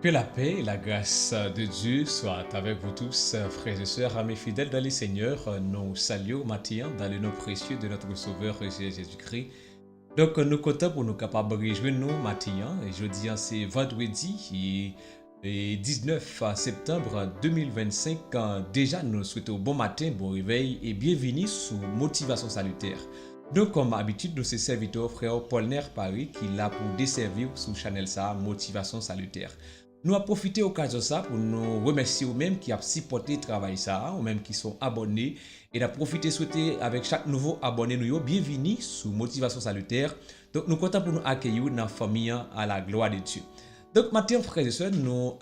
Que la paix et la grâce de Dieu soient avec vous tous, frères et sœurs, amis fidèles dans les seigneurs. Nous saluons matin dans le nom précieux de notre Sauveur Jésus-Christ. Donc, nous comptons pour nous capables de rejoindre nous matin. Et jeudi, c'est vendredi et 19 septembre 2025. Déjà, nous souhaitons bon matin, bon réveil et bienvenue sous Motivation Salutaire. Donc, comme habitude, nous sommes serviteurs frère Paul Ner Paris qui est là pour desservir sous Chanel ça, Motivation Salutaire. Nous avons profité de l'occasion ça pour nous remercier aux-mêmes qui ont supporté le travail ça, aux-mêmes qui sont abonnés. Et nous profité de souhaiter avec chaque nouveau abonné, nous bienvenue sous Motivation Salutaire. Donc, nous sommes contents pour nous accueillir dans la famille à la gloire de Dieu. Donc, maintenant, frères et sœurs, nous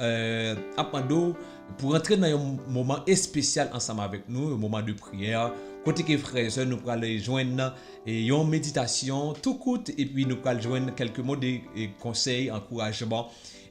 appelons pour entrer dans un moment spécial ensemble avec nous, un moment de prière. Côté que frères et sœurs, nous allons joindre une méditation tout court et puis nous allons joindre quelques mots de conseils, encouragement.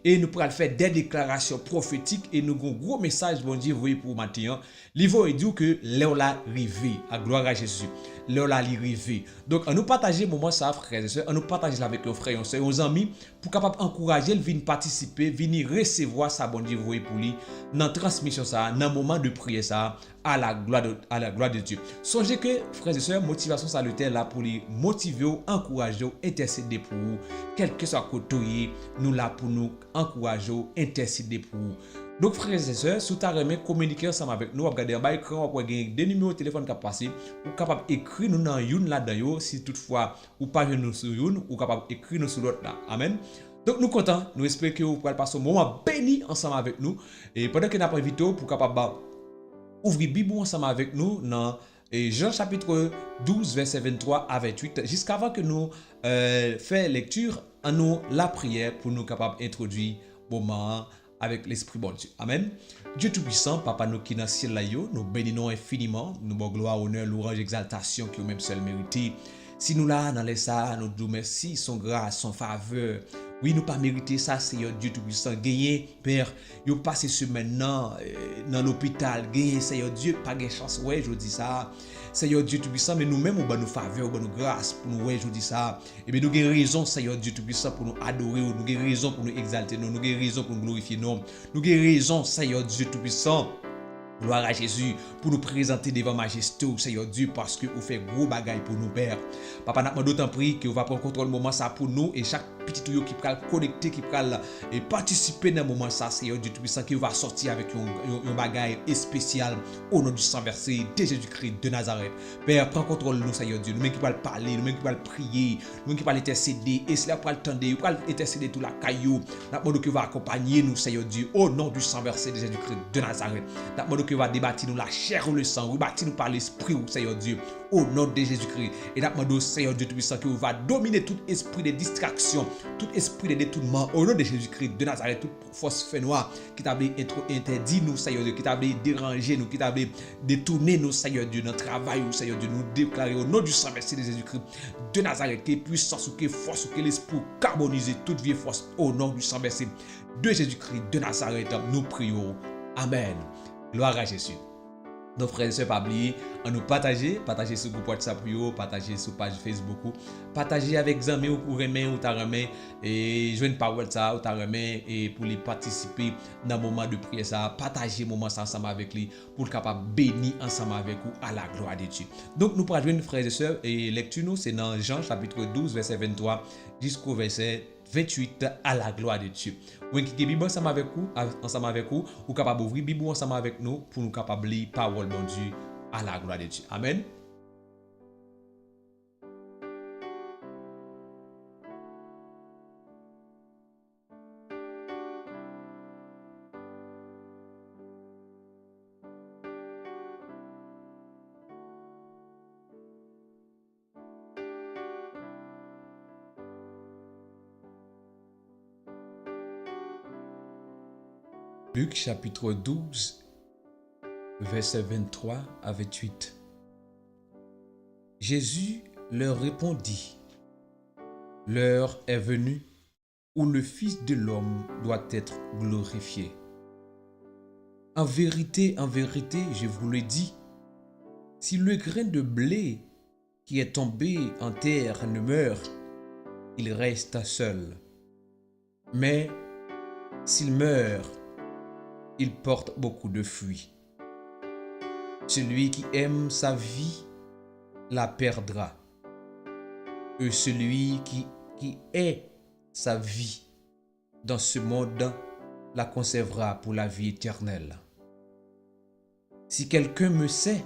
Et nous pourrons faire des déclarations prophétiques et nous avons un gros message, bon Dieu, vous pour matin. L'Ivo dit que l'heure l'a arrivé, à gloire à Jésus. L'heure l'a arrivé. Donc, on nous partager moment ça, frères et sœurs, on nous partager avec nos frères et sœurs, nos amis, pour capable encourager, venir participer, venir recevoir ça, bon Dieu, vous pour lui, dans la transmission ça, dans le moment de prière ça, à la gloire de Dieu. Songez que, frères et sœurs, motivation salutaire là pour les motiver, encourager, intercéder pour vous, quel que soit le côté, nous là pour nous encourager, intercéder pour vous. Donc, frères et sœurs, si vous avez communiqué ensemble avec nous, regardez en bas l'écran, vous avez des numéros de téléphone qui passent, vous êtes capable d'écrire nous dans une là-dedans, si toutefois vous pas nous sur une, vous êtes capable d'écrire nous sur l'autre là. Amen. Donc, nous comptons, nous espérons que vous pourrez passer un moment béni ensemble avec nous. Et pendant que nous avons invité pour capable ouvrir Bible ensemble avec nous dans Jean chapitre 12, verset 23 à 28, jusqu'avant que nous fassions lecture, en nous la prière pour nous capables d'introduire moment avec l'Esprit bon Dieu. Amen. Dieu Tout-Puissant, Papa nous qui dans le ciel là, nous bénissons infiniment, nous bon gloire, honneur, louange, exaltation qui au même seul mérité. Si nous là, dans les ça, nous disons merci, son grâce, son faveur. Oui, nous pas mérité ça, Seigneur Dieu Tout-Puissant. Gagné, Père, vous passez ce maintenant dans l'hôpital. Gagné, Seigneur Dieu, pas de chance. Ouais, je dis ça. Seigneur Dieu Tout-Puissant, mais nous-mêmes, nous nous faveur, nous grâce pour nous, ouais, je dis ça. Et bien, nous avons raison, Seigneur Dieu Tout-Puissant, pour nous adorer, nous avons raison pour nous exalter, nous avons raison pour nous glorifier, nous avons raison, Seigneur Dieu Tout-Puissant. Gloire à Jésus pour nous présenter devant majesté, Seigneur Dieu, parce que vous faites gros bagaille pour nous, Père. Papa, nous d'autant pris que vous va prendre contrôle moment ça pour nous et chaque petit tuyau qui peut connecter, qui peut participer dans le moment ça, Seigneur Dieu Tout-Puissant, qui va sortir avec un bagaille spécial au nom du sang versé de Jésus-Christ de Nazareth. Père, prends contrôle de nous, Seigneur Dieu. Nous qui pouvons parler, nous qui pouvons prier, nous qui pouvons intercéder, et cela pour attendre, nous pouvons intercéder tout la caillou. Nous demandons que va accompagner nous, Seigneur Dieu, au nom du sang versé de Jésus-Christ de Nazareth. Nous demandons que va débattre nous la chair ou le sang, rebâtir nous par l'esprit, Seigneur Dieu, au nom de Jésus-Christ. Et nous demandons, Seigneur Dieu Tout-Puissant, que va dominer tout esprit de distraction, tout esprit de détournement, au nom de Jésus-Christ de Nazareth, toute force fait noire qui t'a interdit nous, Seigneur Dieu, qui t'a dérangé nous, qui t'a détourné nous, Seigneur Dieu, notre travail, Seigneur Dieu, nous déclarer au nom du sang versé de Jésus-Christ de Nazareth, que puissance ou que force ou que l'esprit carboniser toute vieille force au nom du sang versé de Jésus-Christ de Nazareth. Nous prions. Amen. Gloire à Jésus. Nos frères et sœurs, pas oublier, à nous partager sur le groupe WhatsApp, partager sur la page Facebook, partager avec les amis ou remet ou remet et joindre par WhatsApp ou remet et pour les participer dans le moment de prière ça, partager le moment ensemble avec lui pour capable bénir ensemble avec vous à la gloire de Dieu. Donc nous pourrons joindre frères et sœurs et lecture nous c'est dans Jean chapitre 12 verset 23 jusqu'au verset 28 à la gloire de Dieu. Ou qui est Bible ensemble avec vous, ou capable d'ouvrir Bible ensemble avec nous pour nous capable lire parole bon Dieu à la gloire de Dieu. Amen. Luc chapitre 12, verset 23 à 28. Jésus leur répondit, l'heure est venue où le Fils de l'homme doit être glorifié. En vérité, je vous le dis, si le grain de blé qui est tombé en terre ne meurt, il reste seul. Mais S'il meurt, il porte beaucoup de fruits. Celui qui aime sa vie la perdra. Et celui qui est sa vie dans ce monde la conservera pour la vie éternelle. Si quelqu'un me sait,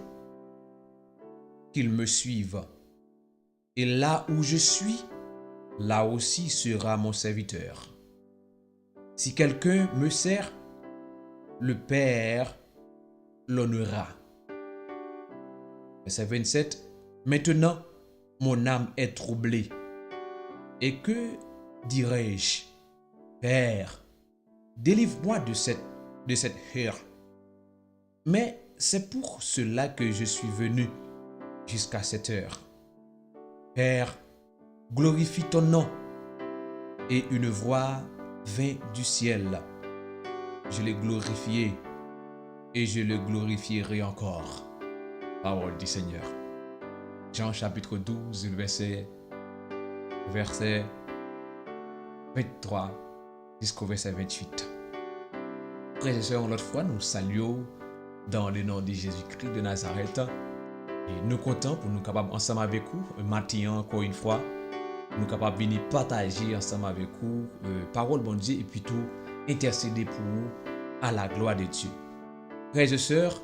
qu'il me suive. Et là où je suis, là aussi sera mon serviteur. Si quelqu'un me sert, le Père l'honorera. Verset 27. Maintenant, mon âme est troublée. Et que dirai-je? Père, délivre-moi de cette heure. Mais c'est pour cela que je suis venu jusqu'à cette heure. Père, glorifie ton nom. Et une voix vint du ciel. Je l'ai glorifié et je le glorifierai encore. Parole du Seigneur. Jean chapitre 12, verset 23 jusqu'au verset 28. Frères et sœurs, l'autre fois, nous saluons dans le nom de Jésus-Christ de Nazareth. Et nous comptons pour nous capables ensemble avec vous, matin encore une fois, nous capables de venir partager ensemble avec vous parole bon Dieu et puis tout intercéder pour vous à la gloire de Dieu. Frères et sœurs,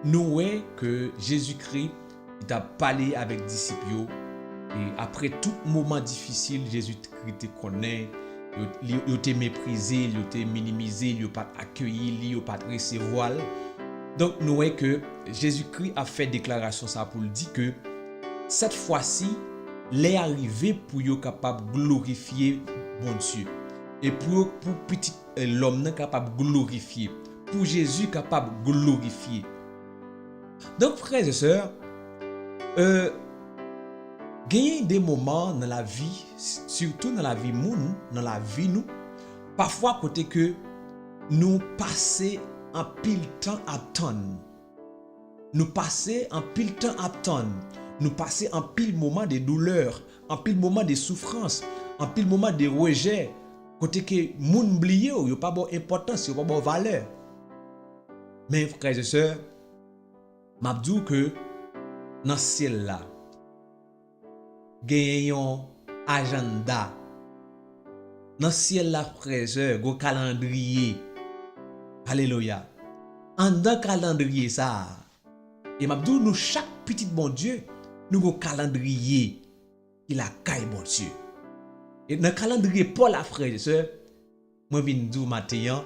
nous voyons que Jésus-Christ il a parlé avec les disciples et après tout moment difficile, Jésus-Christ te connaît, il t'a méprisé, il t'a minimisé, il t'a pas accueilli, il t'a pas recevoir. Donc nous voyons que Jésus-Christ a fait déclaration ça pour dire que cette fois-ci, il est arrivé pour être capable de glorifier bon Dieu. Et pour petit l'homme capable de glorifier. Pour Jésus capable de glorifier. Donc frères et sœurs, gagner des moments dans la vie, surtout dans la vie moun, dans la vie nous, parfois côté que nous passons en pile temps à attendre. Nous passons en pile temps à attendre. Nous passons en pile moment de douleur, en pile moment de souffrance, en pile moment de rejet. Côté que moun oublié, il n'y a pas de importance, il n'y a pas de valeur. Mais frères et sœurs, je dis que dans ce ciel là, gagnons agenda. Dans ce ciel là, frères et sœurs, un calendrier. Alléluia. En dans calendrier ça. Et je dis nous chaque petit bon Dieu, nous avons un calendrier. Il a caille bon Dieu. Et dans le calendrier Paul la frère et sœur, moi viens dire matin,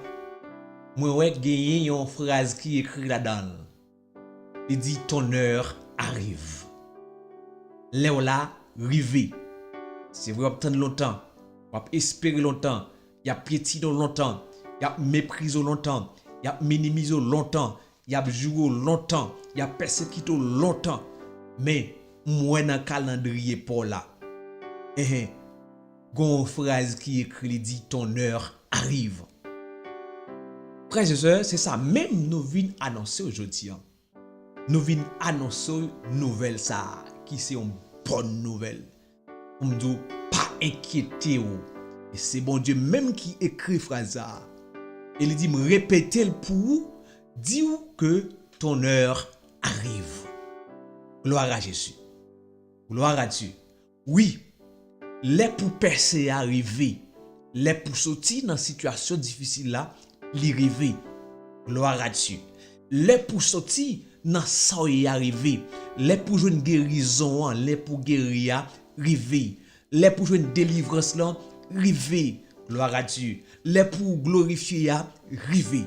moi ouais gagner une phrase qui écrit là-dedans. Il dit ton heure arrive. Là rivé. C'est vrai attendre longtemps, on espérer longtemps, il y a piétiner longtemps, il y a mépriser longtemps, il y a minimiser longtemps, il y a jouer longtemps, il y a persécuter longtemps. Mais moi dans le calendrier Paul là. Une phrase qui écrit dit ton heure arrive. Frères et sœurs, c'est ça même nous venons annoncer aujourd'hui. Nous venons annoncer une nouvelle ça qui c'est une bonne nouvelle. On me dit pas inquiétez-vous. Et c'est bon Dieu même qui écrit phrase ça. Il dit me répéter pour vous, dis que ton heure arrive. Gloire à Jésus. Gloire à Dieu. Oui. Les pour percer arriver, les pour sortir dans situation difficile là, l'arriver. Gloire à Dieu. Les pour sortir dans ça y arriver, les pour jouer une guérison, les pour guérir arriver, les pour jouer une délivrance là, arriver. Gloire à Dieu. Les pour glorifier arriver.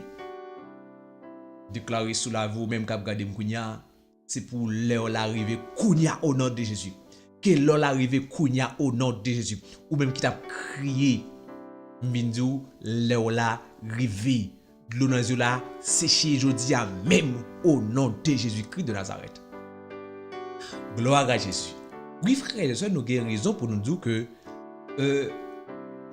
Déclarer sous la vous même cap garder m'kounya, c'est pour l'arrivée kounya au nom de Jésus. Que l'on arrive kounya au nom de Jésus. Ou même qui t'a crié. Mbindou, l'on arrive. L'on a séché aujourd'hui même au nom de Jésus-Christ de Nazareth. Gloire à Jésus. Oui, frères et sœurs, nous avons raison pour nous dire que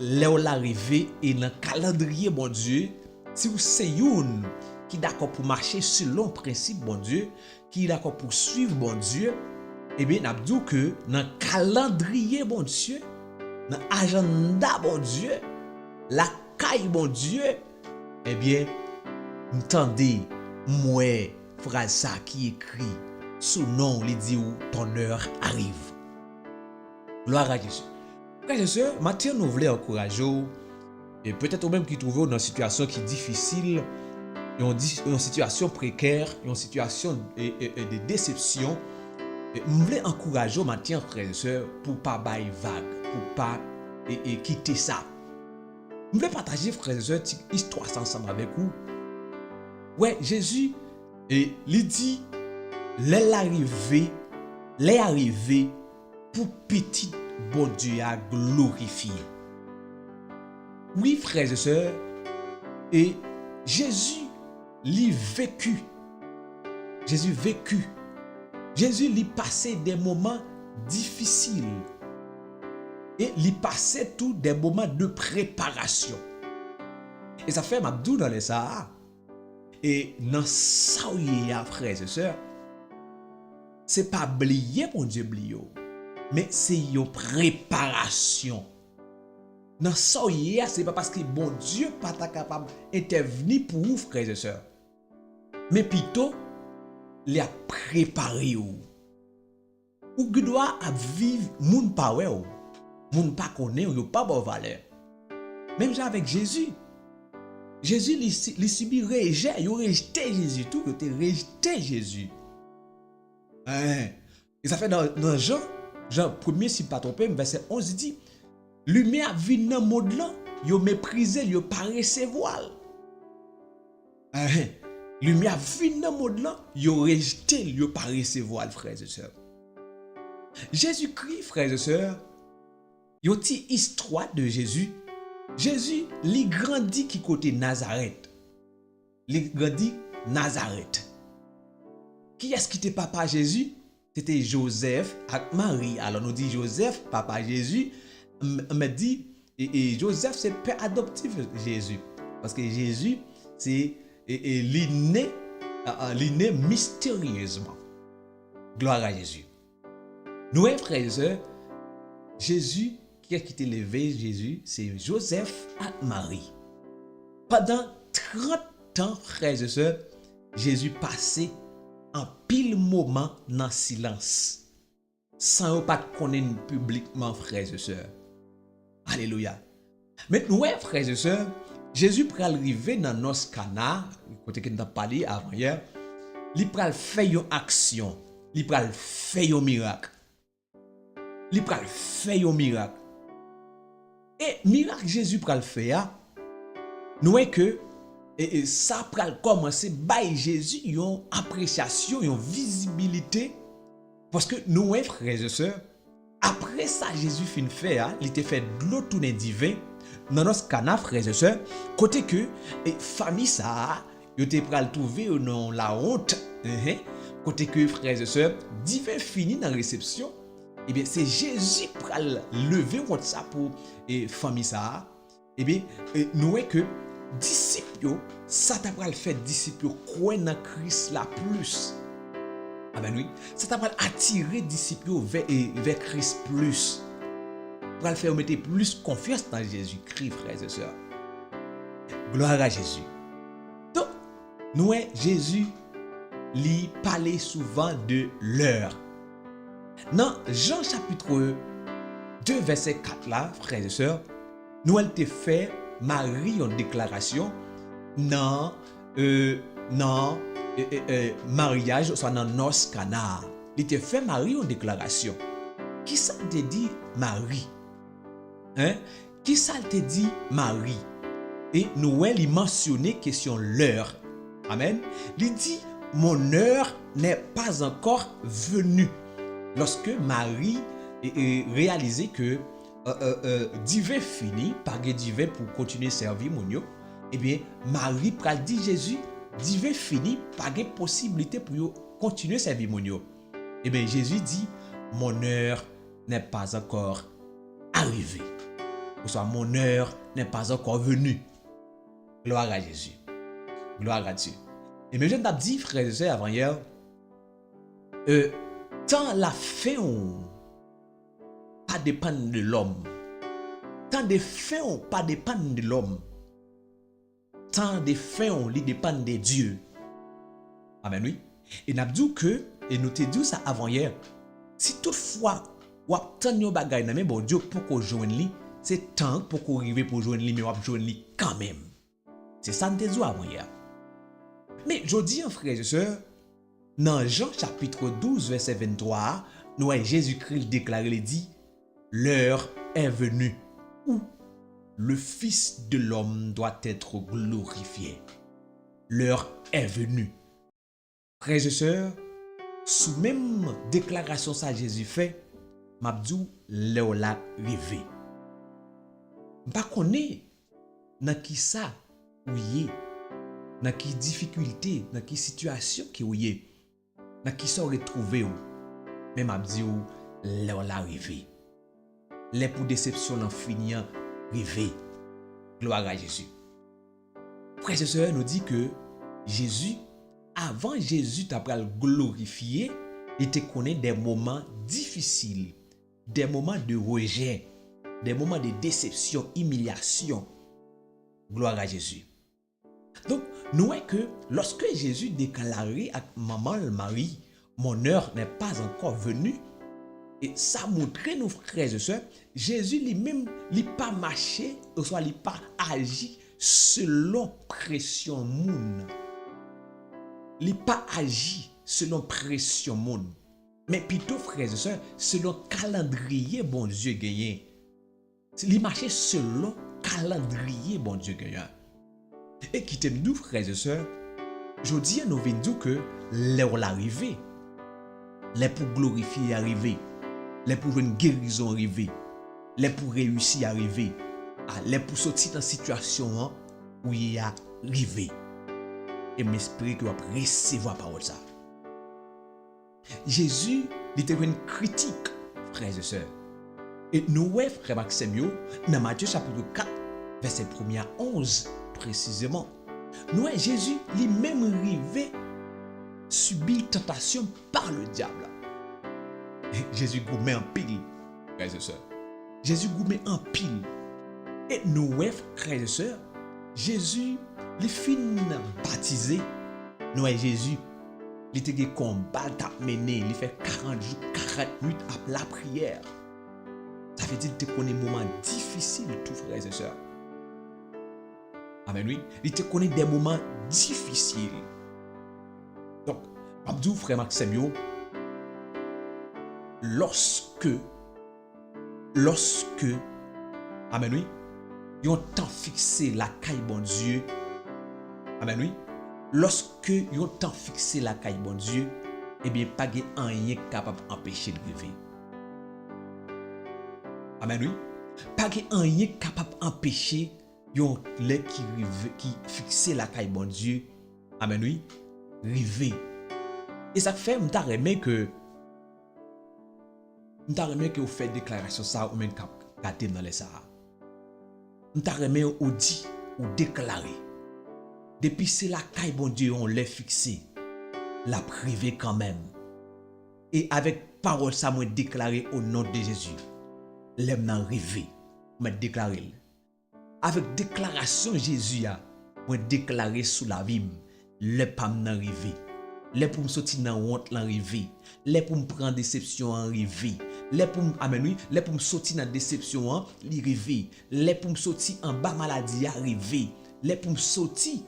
l'on arrive et dans le calendrier, bon Dieu, si vous c'est une qui est d'accord pour marcher selon le principe, bon Dieu, qui est d'accord pour suivre, bon Dieu, eh bien, nous dit que dans le calendrier, bon Dieu, dans l'agenda, bon Dieu, la caille mon Dieu, eh bien, entendez, moi, phrase ça qui écrit, sous nom, il dit où ton heure arrive. Gloire à Jésus. Frères et sœurs, Matthieu nous voulait encourager, et peut-être même qui trouvait dans une situation qui est difficile, une situation précaire, une situation de déception. Nous voulons encourager Matthieu, frères et sœurs, pour ne pas bailler vague, pour ne pas quitter ça. Nous voulons partager, frères et sœurs, une histoire ensemble avec vous. Ouais, Jésus, il dit, l'est arrivé pour petit bon Dieu à glorifier. Oui, frères et sœurs, et Jésus l'y vécu. Jésus vécu. Jésus l'y passé des moments difficiles. Et l'y passé tout des moments de préparation. Et ça fait Mabdou dans les Sahara. Et dans ça, frères et sœurs, c'est pas oublier mon Dieu blio, mais c'est une préparation. Dans ça, c'est pas parce que bon Dieu pas capable d'intervenir pour vous, frères et sœurs, mais plutôt il a préparé ou doit vivre moun pa ouais ou moun pa connaît ou pas bon valeur. Même avec Jésus. Jésus il subit rejet, il rejeté Jésus tout, il rejeté Jésus. Et ça fait dans Jean 1er si pas trompé verset 11 il dit lumière vient dans le monde là, yo méprisé, yo pas recevoir. Lumière vient dans le monde là, yo rejeté, yo pas recevoir frères et sœurs. Jésus-Christ frères et sœurs, yo ti histoire de Jésus. Jésus, il grandit qui côté Nazareth. Il grandit Nazareth. Qui est-ce qui était papa Jésus? C'était Joseph avec Marie. Alors nous dit Joseph, papa Jésus, me dit et Joseph c'est père adoptif Jésus. Parce que Jésus c'est l'inné mystérieusement. Gloire à Jésus. Nous frères et sœurs, Jésus qui est qui élevé Jésus, c'est Joseph et Marie. Pendant 30 ans, frères et sœurs, Jésus passait en pile moment dans le silence, sans pas connaître publiquement, frères et sœurs. Alléluia. Maintenant, frères et sœurs, Jésus peut arriver dans nos Cana, côté que nous avons parlé avant hier, il peut faire une action, il peut faire un miracle. Il peut faire un miracle. Et miracle Jésus peut le faire, nous voyons que ça peut commencer par Jésus une appréciation, une visibilité. Parce que nous, frères et sœurs, après ça, Jésus fin faire, il était fait de l'eau tourner divin dans notre canal, frères et sœurs, côté que famille ça, il était prêt à trouver dans la honte, côté que frères et sœurs, divin fini dans la réception. Eh bien, c'est Jésus qui a levé contre ça pour famille ça. Eh bien, nous voyons que disciples, ça t'a pas le fait disciples croire dans Christ là plus. Ah ben oui, ça t'a pas attiré disciples vers Christ plus. Pour le faire mettre plus confiance dans Jésus-Christ, frères et sœurs. Gloire à Jésus. Donc, nous voyons Jésus lui parlait souvent de l'heure. Dans Jean chapitre 2 verset 4 là, frères et sœurs, nous elle te fait Marie en déclaration dans mariage soit dans noces Cana. Il te fait Marie en déclaration. Qui ça te dit Marie? Qui ça te dit Marie? Et nous elle mentionné question l'heure. Amen. Il dit mon heure n'est pas encore venue. Lorsque Marie réalisé que divin fini, pas de divin pour continuer à servir mon yo, eh bien Marie pral dit Jésus, divin fini, pas de possibilité pour continuer à servir mon yo. Eh bien Jésus dit mon heure n'est pas encore arrivée. Ou soit mon heure n'est pas encore venue. Gloire à Jésus. Gloire à Dieu. Et mais je t'ai dit frères et sœurs avant hier, tant la fin pas dépendre de l'homme. tant de fins pas dépendent de l'homme. Tant de fins li dépendent de Dieu. Amen, oui. Et n'a dit que, et nous te dit ça avant hier, si toutefois, ou tant de bagay nan men bon Dieu pour qu'on joigne li, c'est temps pour qu'on arrive pour joindre li, mais on joindre li quand même. C'est ça nous te dit avant hier. Mais je dis, frères et sœurs, dans Jean chapitre 12, verset 23, nous voyons Jésus-Christ déclarer, il dit, l'heure est venue où le Fils de l'homme doit être glorifié. L'heure est venue. Frères et sœurs, sous même déclaration ça Jésus fait, m'abdou l'heure l'a arrivé. Pas connaît dans qui ça ou yé, dans qui difficulté, dans qui situation qui ou yé, dans qui ça retrouvé ou, mais m'abdou l'heure l'a arrivé. Les pour déception l'en finir arrivé. Gloire à Jésus. Frères et sœurs nous dit que Jésus, avant Jésus t'appelle glorifié, il te connaît des moments difficiles, des moments de rejet, des moments de déception, humiliation. Gloire à Jésus. Donc, nous voyons que lorsque Jésus déclarait à maman Marie, mon heure n'est pas encore venue, et ça montre nos frères et sœurs, Jésus lui-même, il n'a pas marché, ou soit il n'a pas agi selon pression moun. Il n'a pas agi selon pression moun. Mais plutôt, frères et sœurs, selon calendrier bon Dieu gagné. Il marchait selon calendrier bon Dieu gagné. Et qui t'aime nous, frères et sœurs, je dis à nous venons que l'heure l'arrivée, l'heure pour glorifier arriver, l'heure pour une guérison arriver, l'heure pour réussir arriver, l'heure pour sortir dans une situation où il y a arrivé. Et m'espérer que vous allez recevoir la parole ça. Jésus était une critique, frères et sœurs. Et nous, frère Maxime, dans Matthieu chapitre 4, verset 1er à 11, précisément, nous, Jésus lui-même arrivé subit tentation par le diable. Et Jésus gourmet en pile, frères et sœurs. Jésus gourmet en pile. Et nous, frères et sœurs, Jésus, les fin baptisé, nous, Jésus, il était des combats à mener, il fait 40 jours, 40 minutes à la prière. Ça veut dire que tu connais des moments difficiles, tous frères et sœurs. Amen, oui. Il te connaît des moments difficiles. Donc, Abdou, frère Maxime, lorsque, amen, oui, ils ont tant fixé la caille bon Dieu, amen, oui, lorsque ils ont tant fixé la caille bon Dieu, eh bien, pas de rien capable d'empêcher de rêver. Amen, oui. Pas de rien capable d'empêcher yon les qui fixé la caille bon Dieu. Amen, oui. Rêver. Et ça fait, m'ta remet que vous faites déclaration ça ou même gâter dans les Sahara. M'ta remet ou dit ou déclarer. Depuis c'est la caille bon Dieu on l'a fixé. La privé quand même. Et avec parole ça moi déclarer au nom de Jésus. L'aime nan rêver. Moi déclarer. Avec déclaration Jésus a moi déclarer sous la vie le pas nan rêver. Les pour me sortir dans honte l'arrivée, les pour me prendre déception en arrivée, les pour me amen oui, les pour me sortir dans déception en l'arrivée, les pour me sortir en bas maladie arrivée, les pour me sortir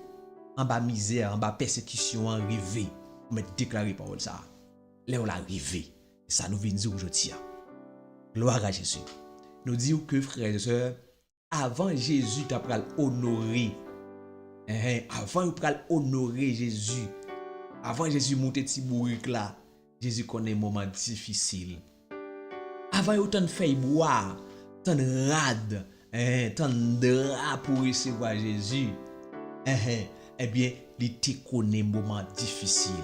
en bas misère, en bas persécution arrivée. Me déclarer parole ça. Les on l'arrivée. Ça nous vient dire aujourd'hui. Gloire à Jésus. Nous disons que frères et sœurs, avant Jésus t'a pral honorer. Avant il pral honorer Jésus. Avant Jésus monter ti bourrique là, Jésus connaît un moment difficile. Avant il autant fait boire, tant rade, tant de rats pour recevoir Jésus. Eh bien, il te connaît un moment difficile.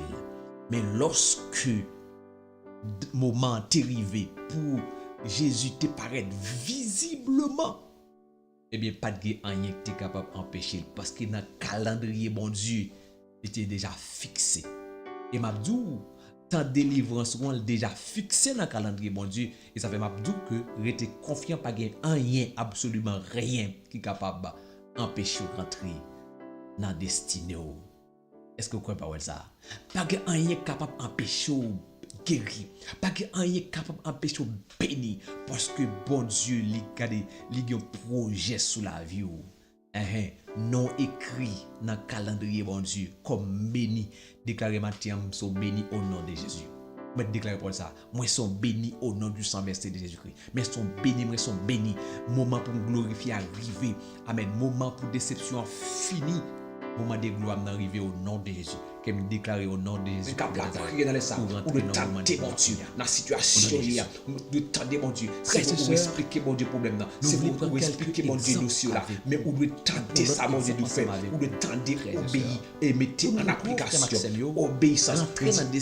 Mais lorsque moment est arrivé pour Jésus te paraître visiblement, eh bien, pas de rien qui est capable d'empêcher. Parce que dans le calendrier, bon Dieu, était déjà fixé. Et Mabdou, tant délivrance on déjà fixé dans le calendrier bon Dieu et ça fait m'abdou que rester confiant pas gain rien absolument rien qui est capable empêcher rentrer dans destinée. Est-ce que vous croyez pas ça? Pas gain rien capable empêcher guéri, pas gain rien capable empêcher béni parce que bon Dieu li a un projet sur la vie. Non écrit dans le calendrier bon Dieu comme béni déclaré matin sont bénis au nom de Jésus. Je déclare pour ça, moi sont bénis au nom du sang versé de Jésus-Christ. Mais sont bénis, moi sont bénis. Moment pour me glorifier arrivé. Amen. Moment pour déception fini. Moment de gloire d'arriver au nom de Jésus. Que me déclarer au nom de Jésus. Capable de prier dans les salles. Ou de tenter mon Dieu. Dans la situation, de tenter mon Dieu. C'est pour expliquer mon Dieu problème. C'est pour expliquer mon Dieu dossier là. Mais ou de tenter ça mon Dieu de faire. Ou de tenter obéir et mettre en application. Obéissance.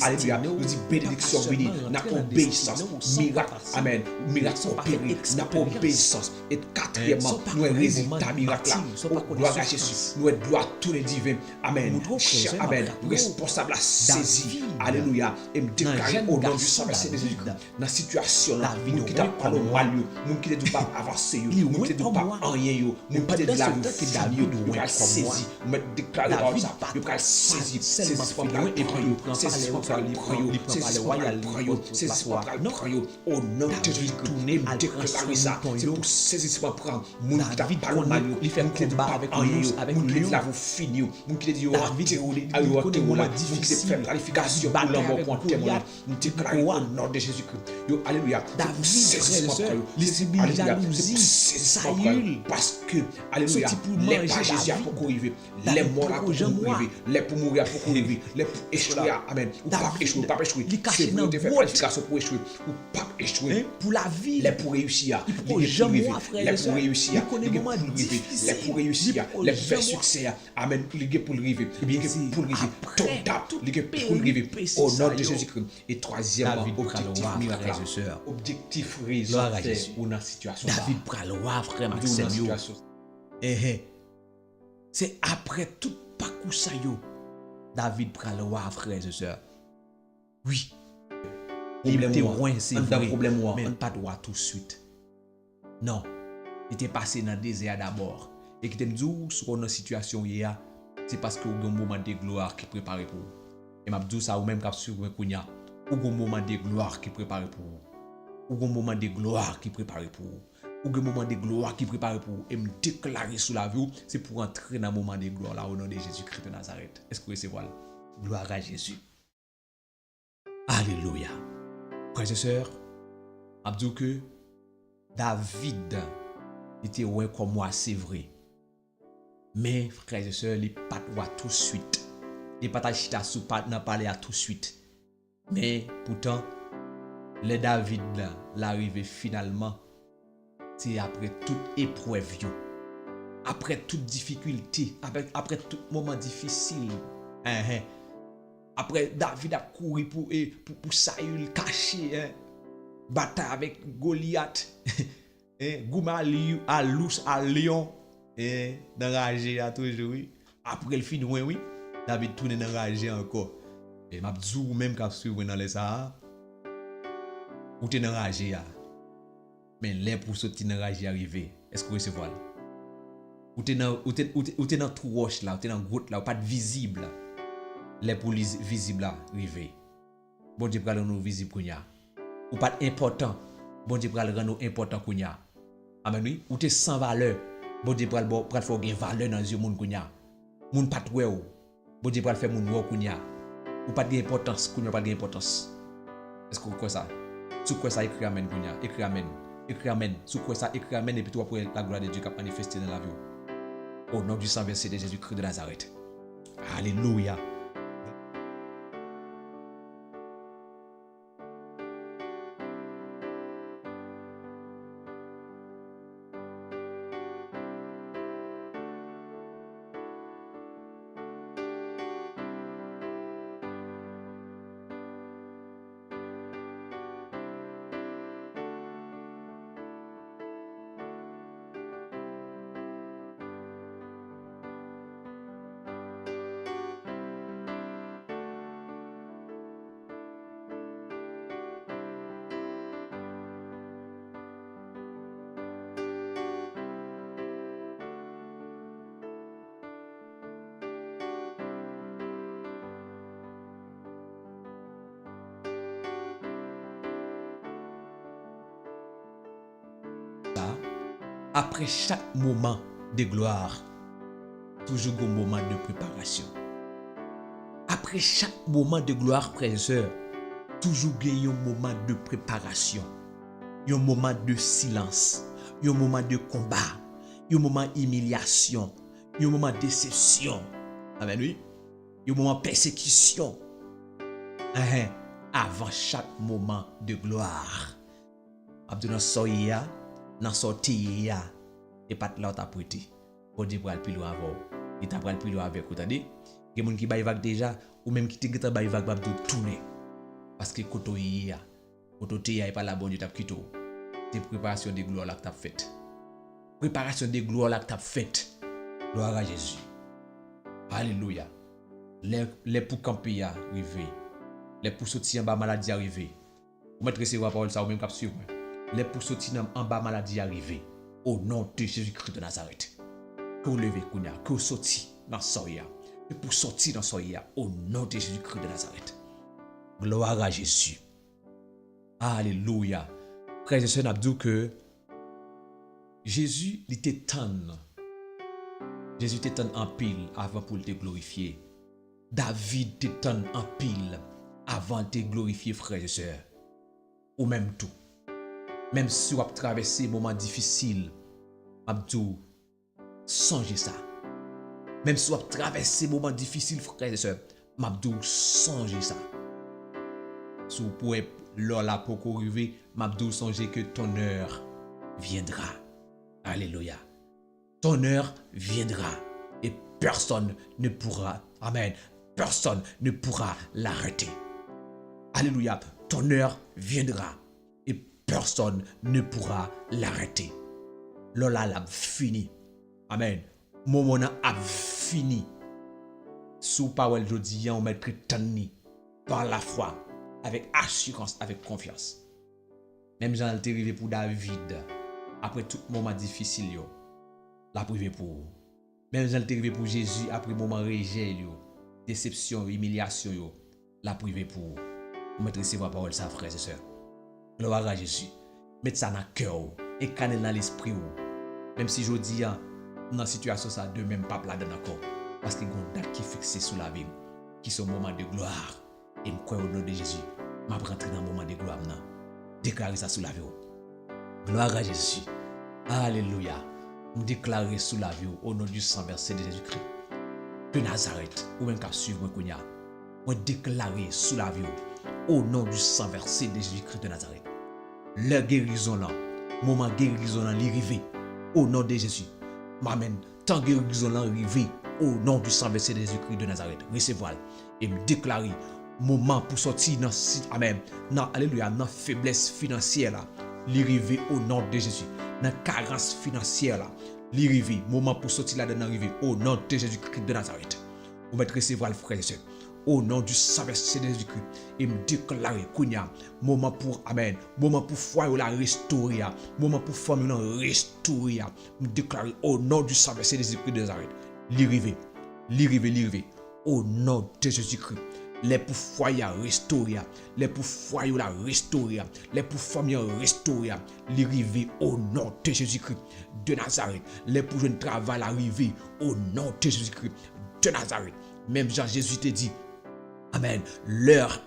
Alléluia. Nous dit bénédiction bénie. N'a obéissance. Miracle. Amen. Miracle opéré. N'a obéissance. Et quatrièmement, nous avons résultat miracle là. Gloire à Jésus. Nous avons gloire tout le divin. Amen. Amen. Responsable à saisir. Alléluia. Et me déclarer au nom du sang versé de Jésus-Christ. Dans la situation là, nous qui t'a pas le mal, nous qui ne doit pas avancer, nous qui ne doit pas en rien, nous qui ne la vie qui David doit saisir. Me déclarer dans ça, nous va saisir. C'est ce qu'on va et puis c'est ce qu'on va prendre. C'est ce qu'on va prendre. C'est ce qu'on va prendre. Au nom de Jésus, tourner me déclarer ça. C'est pour saisir ce qu'on va prendre. Nous qui t'a pas le mal, nous qui ne doit pas en rien, nous qui ne la vous finir, nous qui ne doit pas des moments difficiles, planification pour l'amour pour témoigner. Nous déclarons au nom de Jésus-Christ. Alléluia. David, frère, les jalousie, Saül, parce que, alléluia, les pas Jésus pour arriver, les morts pour arriver, les pour mourir pour arriver, les pour échouer, amen. Ou pas échouer, pas échouer. C'est pour te faire planification pour échouer, ou pas échouer. Pour la vie, les pour réussir, les pour réussir, les pour arriver, les pour réussir, les pour faire succès, amen. Les pour arriver, pour arriver. Au nom de Jésus-Christ. Et troisièmement, objectif miracle. Objectif résultat ou dans la situation. David Pralois, frère Maxime. C'est après tout parcours ça yo. David Pralois, frères et sœurs. Oui. Il était loin, c'est vrai. Mais pas droit tout de suite. Non. Il était passé dans le désert d'abord. Et qui te dit sur une situation hier. C'est parce que vous avez un moment de gloire qui prépare pour vous. Et je dis ça ou même quand vous avez un moment de gloire qui prépare pour vous. Vous avez un moment de gloire qui prépare pour vous. Vous avez un moment de gloire qui prépare pour vous. Et me déclarer sur la vie, c'est pour entrer dans un moment de gloire là au nom de Jésus-Christ de Nazareth. Est-ce que vous recevez? Gloire à Jésus. Alléluia. Frères et sœurs, je dis que David était ouais comme moi, c'est vrai. Mais, frères et sœurs, les pas droit tout de suite. Les pas chita sous pas n'a parlé à tout de suite. Mais, pourtant, le David l'arrivée finalement, c'est après toute épreuve, après toute difficulté, après tout moment difficile. Après, David a couru pour Saül caché, bataille avec Goliath, Goumali à l'ours à lion. Et dans rage à toujours oui. Après le fin oui, David tourne dans rage encore. Et m'a dit même quand suivre dans les Sahara. Ou t'es dans rage mais l'air pour sortir dans rage arriver. Est-ce que vous recevez? Ou t'es dans trou roche là, ou t'es dans grotte là, ou pas de visible là. L'air pour visible là arriver. Bon Dieu pral nous visible kounya. Ou pas important. Bon Dieu pral rendre important kounya. Amen oui, ou t'es sans valeur. Bon Dieu pral faire une valeur dans les yeux moun kounya. Moun pas toué ou. Bon Dieu pral faire moun wou kounya. Ou pas d'importance, kounya pas d'importance. Est-ce que vous croyez ça? Sous quoi ça écrit amen kounya, écrit amen. Écrit amen. Sous quoi ça écrit amen et puis toi pour la gloire de Dieu qui a manifesté dans la vie. Au nom du sang versé de Jésus-Christ de Nazareth. Alléluia. Après chaque moment de gloire, toujours un moment de préparation. Après chaque moment de gloire, frères et sœurs, toujours un moment de préparation. Un moment de silence. Un moment de combat. Un moment d'humiliation. Un moment de déception. Amen, oui. Un moment de persécution. Avant chaque moment de gloire. Abdou nan soya, nan sorti ya, et pas là t'a prêté. Pour dire pour le plus loin avant. Il t'a pris le plus loin avec vous, t'as-dit? Il y a des gens qui baillent vague déjà, ou même qui te baillent vague, va tourner. Parce que quand tu es pas la bonne, tu as quitté. C'est préparation de gloire là que tu as faite. Préparation de gloire là que tu as faite. Gloire à Jésus. Alléluia. Les pour camper arriver. Les pour sortir en bas maladie arriver. Vous mettez recevoir parole ça ou même cap suivre. Les pour sortir en bas maladie arriver. Au nom de Jésus-Christ de Nazareth. Que vous levez kounya, que vous sortiez dans soya. Et pour sortir dans soya au nom de Jésus-Christ de Nazareth. Gloire à Jésus. Alléluia. Frères et sœurs, n'a dit que Jésus était tendre. Jésus était tendre en pile avant pour te glorifier. David était tendre en pile avant de te glorifier, frères et sœurs. Ou même tout. Même si vous avez traversé des moments difficiles, Abdou, songez ça. Même si vous avez traversé des moments difficiles, frères et sœurs, Abdou, songez ça. Si vous pouvez, là pour arriver, Abdou, songez que ton heure viendra. Alléluia. Ton heure viendra et personne ne pourra, amen, personne ne pourra l'arrêter. Alléluia. Ton heure viendra et personne ne pourra l'arrêter. Lola l'a fini. Amen. Moment a fini. Sous parole de Dieu, on met tani par la foi, avec assurance, avec confiance. Même Jean est arrivé pour David, après tout moment difficile, la privé pour. Même Jean est arrivé pour Jésus, après moment rejet, déception, humiliation, la privé pour. Vous mettez recevoir parole, ça, frères et sœurs. Gloire à Jésus. Mettez ça dans le cœur, et canel dans l'esprit. Même si je dis, dans la situation, ça de même pas là-dedans encore. Parce qu'il y a une date qui est fixée sous la vie, qui sont moment de gloire. Et je crois au nom de Jésus, je vais rentrer dans le moment de gloire. Déclarer ça sous la vie. Gloire à Jésus. Alléluia. Je déclarer sous la vie au nom du sang versé de Jésus-Christ. De Nazareth, ou même qu'à suivre moi, je déclarer sous la vie au nom du sang versé de Jésus-Christ de Nazareth. La guérison là, moment guérison là, l'arrivée au nom de Jésus. M'amène, tant guérison là arrivé au nom du sang versé de Jésus-Christ de Nazareth. Recevoir et me déclarer moment pour sortir dans amen, dans alléluia, dans faiblesse financière là, l'arrivée au nom de Jésus. Dans carence financière là, l'arrivée, moment pour sortir là dans l'arrivée au nom de Jésus-Christ de Nazareth. Vous mettez recevoir le frère et sœur. Au nom du sang versé de Jésus-Christ, et me déclarer Kounia, moment pour amen, moment pour foi la restaurer, moment pour famille la restaurer, me déclarer au nom du sang versé de Jésus-Christ de Nazareth, l'arrivée, au nom de Jésus-Christ, les pour foi restaurer, les pour foi la restaurer, les pour famille restaurer, l'arrivée au nom de Jésus-Christ de Nazareth, les pour jeune travail arriver au nom de Jésus-Christ de Nazareth. Même Jean-Jésus te dit, amen, l'heure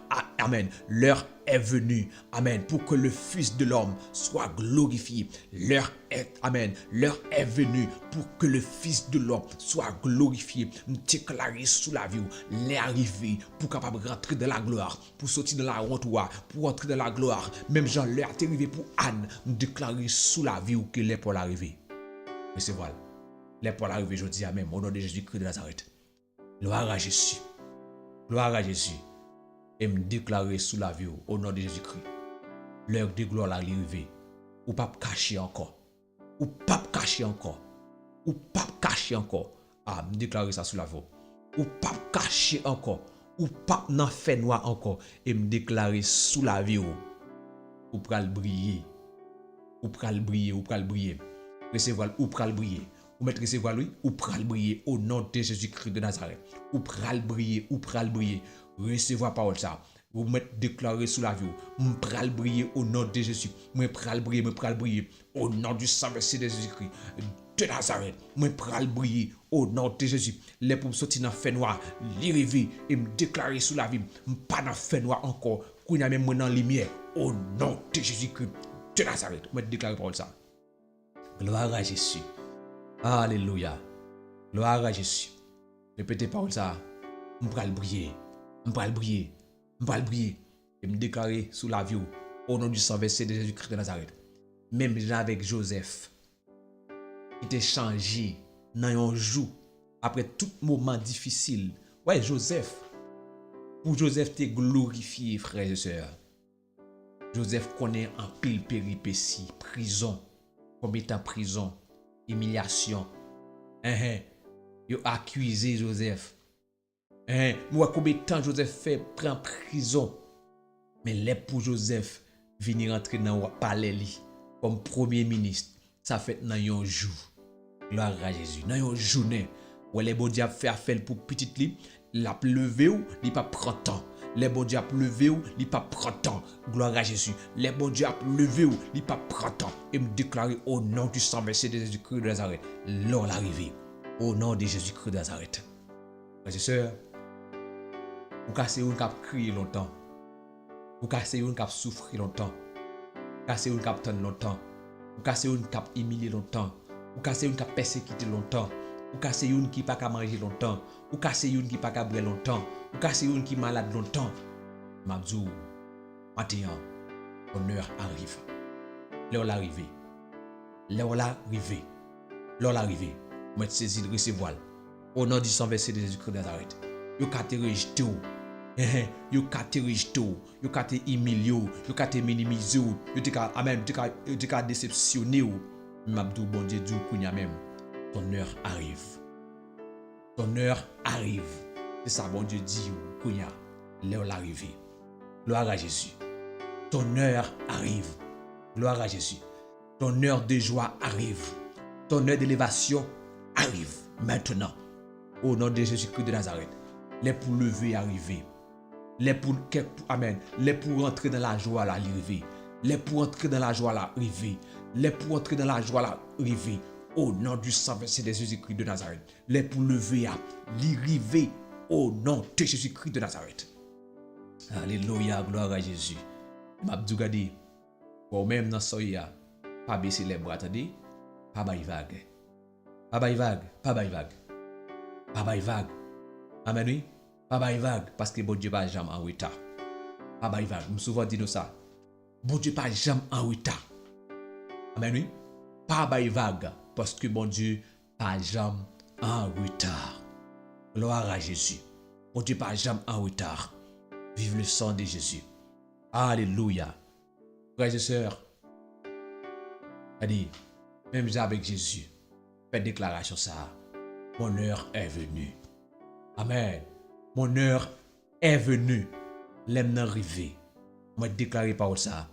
est venue, amen, pour que le Fils de l'homme soit glorifié. L'heure est venue pour que le Fils de l'homme soit glorifié. Nous déclarer sous la vie, l'arrivée pour capable rentrer dans la gloire, pour sortir dans la honte, pour entrer dans la gloire. Même Jean, l'heure est arrivée pour Anne, nous déclarer sous la vie que l'heure pour l'arrivée. Mais c'est voilà, l'heure pour l'arrivée, je dis amen, au nom de Jésus-Christ de Nazareth. Gloire à Jésus. Gloire à Jésus. Et me déclarer sous la vie au nom de Jésus-Christ. L'heure de gloire l'arrivée. Ou pas cacher encore. Ou pas cacher encore. Ou pas cacher encore. Ah, me déclarer ça sous la vie. Ou pas cacher encore. Ou pas n'en faire noir encore. Et me déclarer sous la vie. Ou pral briller. Ou pral briller. Ou pral briller. Recevoir ou pral briller. Ou mettre recevoir lui, ou pral briller au nom de Jésus-Christ de Nazareth. Ou pral briller, recevoir parole ça. Vous mettez déclaré sous la vie. Je pral briller au nom de Jésus. Je pral briller au nom du sang versé de Jésus-Christ de Nazareth. Je pral briller au nom de Jésus. Les pour sortir dans le fait noir, l'iriver et me déclarer sous la vie. Je pas dans le fait noir encore. Qu'on y a même dans la lumière au nom de Jésus-Christ de Nazareth. Je déclare pour ça. Gloire à Jésus. Alléluia. Gloire à Jésus. Répétez parole ça. Je pral briller. Je pral briller. Je vais prier et me déclarer sous la vie au nom du sang versé de Jésus-Christ de Nazareth. Même avec Joseph, qui était changé dans un jour après tout moment difficile. Ouais, Joseph. Pour Joseph, t'es glorifié, frères et sœurs. Joseph connaît un pile péripéties, prison, combien de temps prison, humiliation. Il a accusé Joseph. Moi, combien de temps Joseph fait prend prison. Mais là pour Joseph venir rentrer dans le palais comme premier ministre, ça fait dans un jour. Gloire à Jésus. Dans une journée où les bon Dieu fait affaire pour petite li, la levé ou il pas prend temps. Les bon Dieu levé ou il pas prend temps. Gloire à Jésus. Les bon Dieu levé ou il pas prend temps. Et me déclarer au nom du sang versé de Jésus-Christ de Nazareth. L'heure l'arrivée. Au nom de Jésus-Christ de Nazareth. Frères et sœurs, vous cassez une cap crier longtemps. Vous cassez une cap souffrir longtemps. Vous cassez une cap tendre longtemps. Vous cassez une cap humilier longtemps. Vous cassez une cap persécuter longtemps. Vous cassez une qui pas qu'à manger longtemps. Vous cassez une qui pas qu'à boire longtemps. Vous cassez une qui malade longtemps. Mabzou, maintenant, l'heure arrive. L'heure l'arrivée. L'heure l'arrivée. L'heure l'arrivée. Moi, je saisis de recevoir. Au nom du sang versé de Jésus-Christ de Nazareth. Yo kate rejeté ou. Yo kate rejeté ou. Yo kate humilié ou. Yo kate minimisé ou. Yo te ka déceptionné ou. Mabdou bon Dieu dit kounya même. Ton heure arrive. Ton heure arrive. C'est ça bon Dieu dit ou kounya. L'heure l'arrivée. Gloire à Jésus. Ton heure arrive. Gloire à Jésus. Ton heure de joie arrive. Ton heure d'élévation arrive maintenant. Au nom de Jésus-Christ de Nazareth. Les pour lever arriver. Les pour amen. Les pour entrer dans la joie là arriver. Les pour entrer dans la joie là arriver. Les pour entrer dans la joie là arriver. Au nom du sang versé de Jésus-Christ de Nazareth. Les pour lever à l'arriver au nom de Jésus-Christ de Nazareth. Alléluia, gloire à Jésus. M'abdou gadi. Pour même dans soya, pas baisser les bras, attendez. Pas bail vague. Pas bail vague, pas bail vague. Pas bail vague. Amen oui. Pas bail vague parce que bon Dieu pas jamais en retard. Pas bail vague. Je me souvent dit nous ça. Bon Dieu pas jamais en retard. Amen oui. Pas bail vague parce que bon Dieu pas jamais en retard. Gloire à Jésus. Bon Dieu pas jamais en retard. Vive le sang de Jésus. Alléluia. Frères et sœurs, même avec Jésus, faites déclaration ça. Mon heure est venue. Amen. Mon heure est venue. L'aime n'arriver. Moi déclarer parole ça.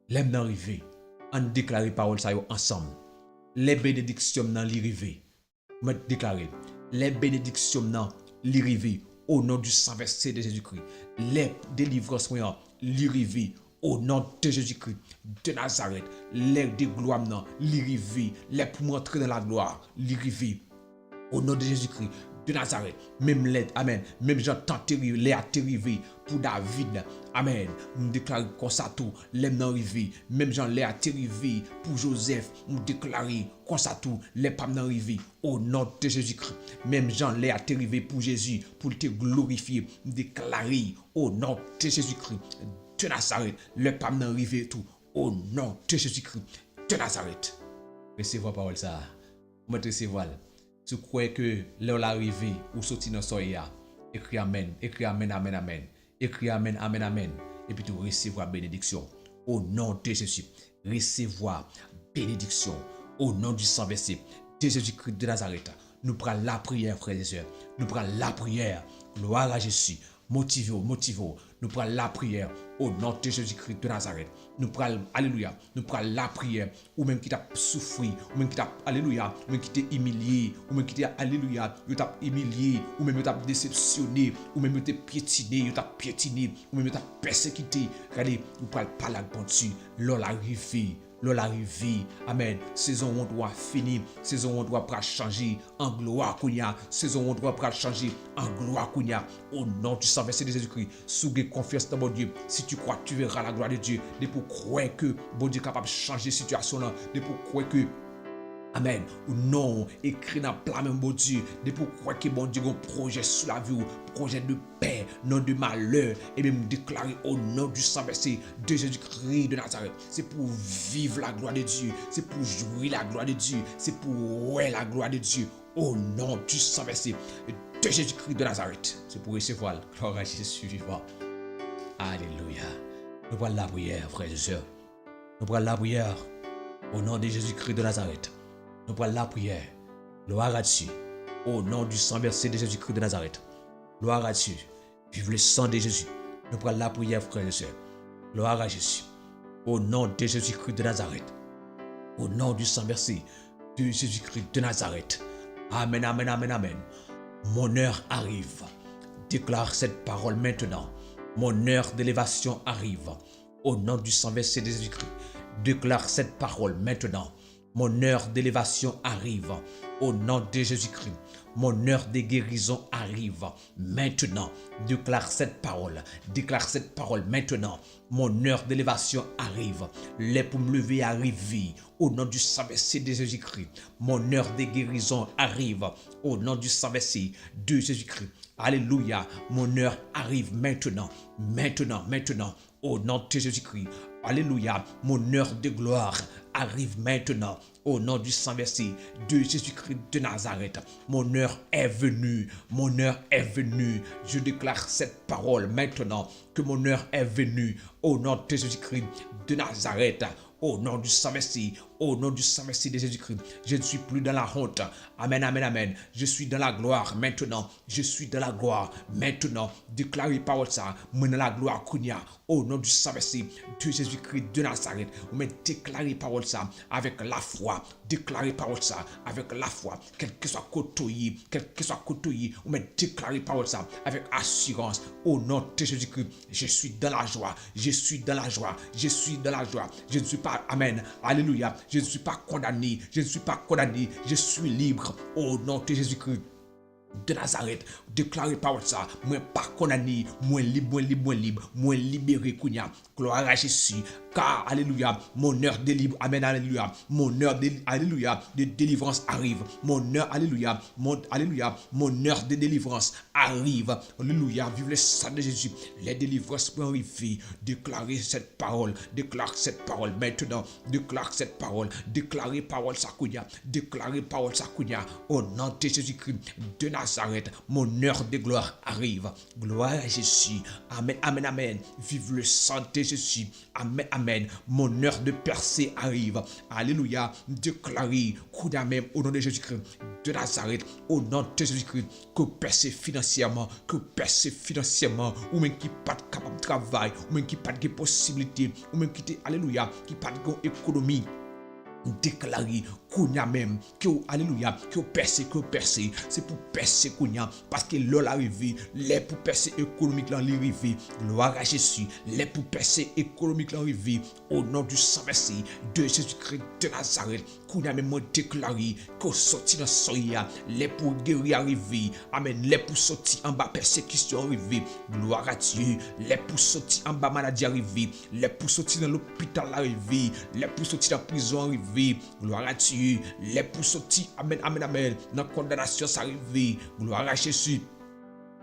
L'aime n'arriver. On déclarer parole ça ensemble. Les bénédictions dans l'arrivée. Moi déclarer. Les bénédictions dans l'arrivée. Au nom du sang versé de Jésus-Christ. Les délivrances l'arrivée. Au nom de Jésus-Christ de Nazareth. Les de gloire dans l'arrivée. Les pour m'entrer dans la gloire. L'arrivée. Au nom de Jésus-Christ de Nazareth, même l'aide, amen, même j'entends les arriver pour David, amen, nous déclarons comme ça tout, les n'arriver, même j'en les arriver pour Joseph, nous déclarons comme ça tout, les pas n'arriver, au nom de Jésus-Christ, même j'en les arriver pour Jésus, pour te glorifier, nous déclarer au nom de Jésus-Christ de Nazareth, les pas n'arriver tout, au nom de Jésus-Christ de Nazareth. Recevez parole ça, moi recevoir. Tu crois que l'heure l'arrivée ou sortir dans soya, écris amen, amen, amen. Écris amen, amen. Et puis tu recevoir bénédiction. Au nom de Jésus, recevoir bénédiction. Au nom du sang versé de Jésus-Christ de Nazareth. Nous prenons la prière, frères et sœurs. Nous prenons la prière. Gloire à Jésus. motivez-vous. Nous prenons la prière au nom de Jésus-Christ de Nazareth. Nous prenons, alléluia, nous prenons la prière, ou même qui t'a souffert, ou même qui t'a, alléluia, ou même qui t'a humilié, ou même qui t'a, alléluia, ou t'a humilié, ou même qui t'a déceptionné, ou même qui t'a piétiné, ou même qui t'a persécuté. Regardez, nous prenons pas la bonne Dieu, l'heure arrivée, amen. Saison où on doit finir, saison où on doit changer en gloire kounya, saison où on doit changer en gloire kounya. Au nom du sang versé de Jésus-Christ, sougez confiance dans mon Dieu. Si tu crois, tu verras la gloire de Dieu. Ne pour croire que bon Dieu est capable de changer la situation là, ne pour croire que amen. Ou non, écrit dans plein même bon Dieu. De pourquoi que bon Dieu a un projet sur la vie, un projet de paix, non de malheur. Et même déclarer au nom du sang versé de Jésus-Christ de Nazareth. C'est pour vivre la gloire de Dieu. C'est pour jouir la gloire de Dieu. C'est pour ouais la gloire de Dieu. Au nom du sang versé de Jésus-Christ de Nazareth. C'est pour recevoir la gloire à Jésus vivant. Alléluia. Nous prenons la prière, frères et sœurs. Nous prenons la prière au nom de Jésus-Christ de Nazareth. Nous prenons la prière. Gloire à Dieu. Au nom du sang versé de Jésus-Christ de Nazareth. Gloire à Dieu. Vive le sang de Jésus. Nous prenons la prière, frères et sœurs. Gloire à Jésus. Au nom de Jésus-Christ de Nazareth. Au nom du sang versé de Jésus-Christ de Nazareth. Amen, amen, amen, amen. Mon heure arrive. Déclare cette parole maintenant. Mon heure d'élévation arrive. Au nom du sang versé de Jésus-Christ. Déclare cette parole maintenant. Mon heure d'élévation arrive. Au nom de Jésus-Christ. Mon heure de guérison arrive. Maintenant. Déclare cette parole. Déclare cette parole maintenant. Mon heure d'élévation arrive. Les pour me lever arrive. Au nom du sang versé de Jésus-Christ. Mon heure de guérison arrive. Au nom du sang versé de Jésus-Christ. Alléluia. Mon heure arrive maintenant. Maintenant. Au nom de Jésus-Christ. Alléluia. Mon heure de gloire arrive maintenant. Au nom du sang versé de Jésus-Christ de Nazareth. Mon heure est venue. Mon heure est venue. Je déclare cette parole maintenant. Que mon heure est venue. Au nom de Jésus-Christ de Nazareth. Au nom du sang versé. Au nom du sang versé de Jésus-Christ. Je ne suis plus dans la honte. Amen, amen, amen. Je suis dans la gloire maintenant. Je suis dans la gloire maintenant. Déclarez parole ça. Moi dans la gloire kounya. Au nom du sang versé de Jésus-Christ de Nazareth. Vous me déclarez parole ça avec la foi. Déclarez parole ça avec la foi. Quel que soit côtoyé, vous me déclarez parole ça avec assurance. Au nom de Jésus-Christ, je suis dans la joie. Je suis dans la joie. Je suis dans la joie. Je ne suis pas, amen, alléluia. Je ne suis pas condamné. Je ne suis pas condamné. Je suis libre. Au nom de Jésus-Christ de Nazareth, déclarez parole ça, moi pas condamné, moi libre, moi libéré kounya. Gloire à Jésus, car alléluia, mon heure de libre, amen, alléluia, mon heure de alléluia de délivrance arrive, mon heure alléluia, mon heure de délivrance arrive, alléluia, vive le sang de Jésus, les délivrances pour arriver. Déclarez cette parole, déclare cette parole maintenant, déclare cette parole, déclarez parole ça kounya, déclarez parole ça kounya, au nom de Jésus-Christ de Nazareth, mon heure de gloire arrive. Gloire à Jésus. Amen, amen, amen. Vive le sang de Jésus. Amen, amen. Mon heure de percée arrive. Alléluia. Déclarez, coup même au nom de Jésus-Christ de Nazareth, au nom de Jésus-Christ, que percez financièrement, ou même qui pas capable de travail, ou même qui pas de possibilité, ou même qui alléluia, qui pas de économie. Déclarer kounya même que alléluia que percer c'est pour percer kounya parce que l'heure arrivé les pour percer économique l'arrivé gloire à Jésus les pour percer économique l'arrivé au nom du sang versé de Jésus-Christ de Nazareth kounya même déclarer que sorti dans soya les pour guérir arrivé amen les pour sortir en bas persécution arrivé gloire à Dieu les pour sortir en bas maladie arrivé les pour sortir dans l'hôpital arrivé les pour sortir dans prison arrivé gloire à Dieu, les pour sortir, amen, amen, amen, dans la condamnation, ça arrive, gloire à Jésus.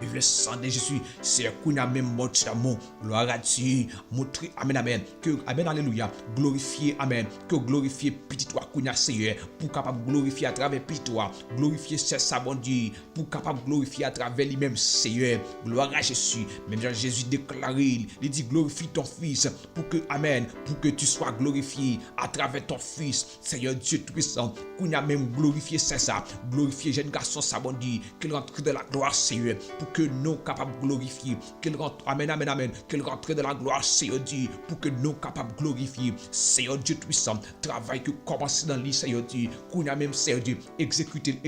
Vive le sang de Jésus, c'est qu'on a même montré l'amour, gloire à Dieu, montrer, amen, amen, que, amen, alléluia, glorifier, amen, que glorifier petit toi qu'on a Seigneur, pour capable glorifier à travers petit toi, glorifier c'est ça bon Dieu, pour capable glorifier à travers lui-même Seigneur, gloire à Jésus, même Jésus déclaré, il dit glorifie ton fils, pour que, amen, pour que tu sois glorifié à travers ton fils, Seigneur Dieu tout-puissant, qu'on a même glorifié c'est ça, glorifier jeune garçon ça bon Dieu, qu'il rentre dans la gloire Seigneur, pour que nous capables de glorifier. Qu'il rentre, amen, amen, amen, qu'il rentre dans la gloire, Seigneur Dieu, pour que nous capables de glorifier. Seigneur Dieu puissant, travail que commence dans l'île, Seigneur Dieu, qu'on a même, Seigneur Dieu, exécuter,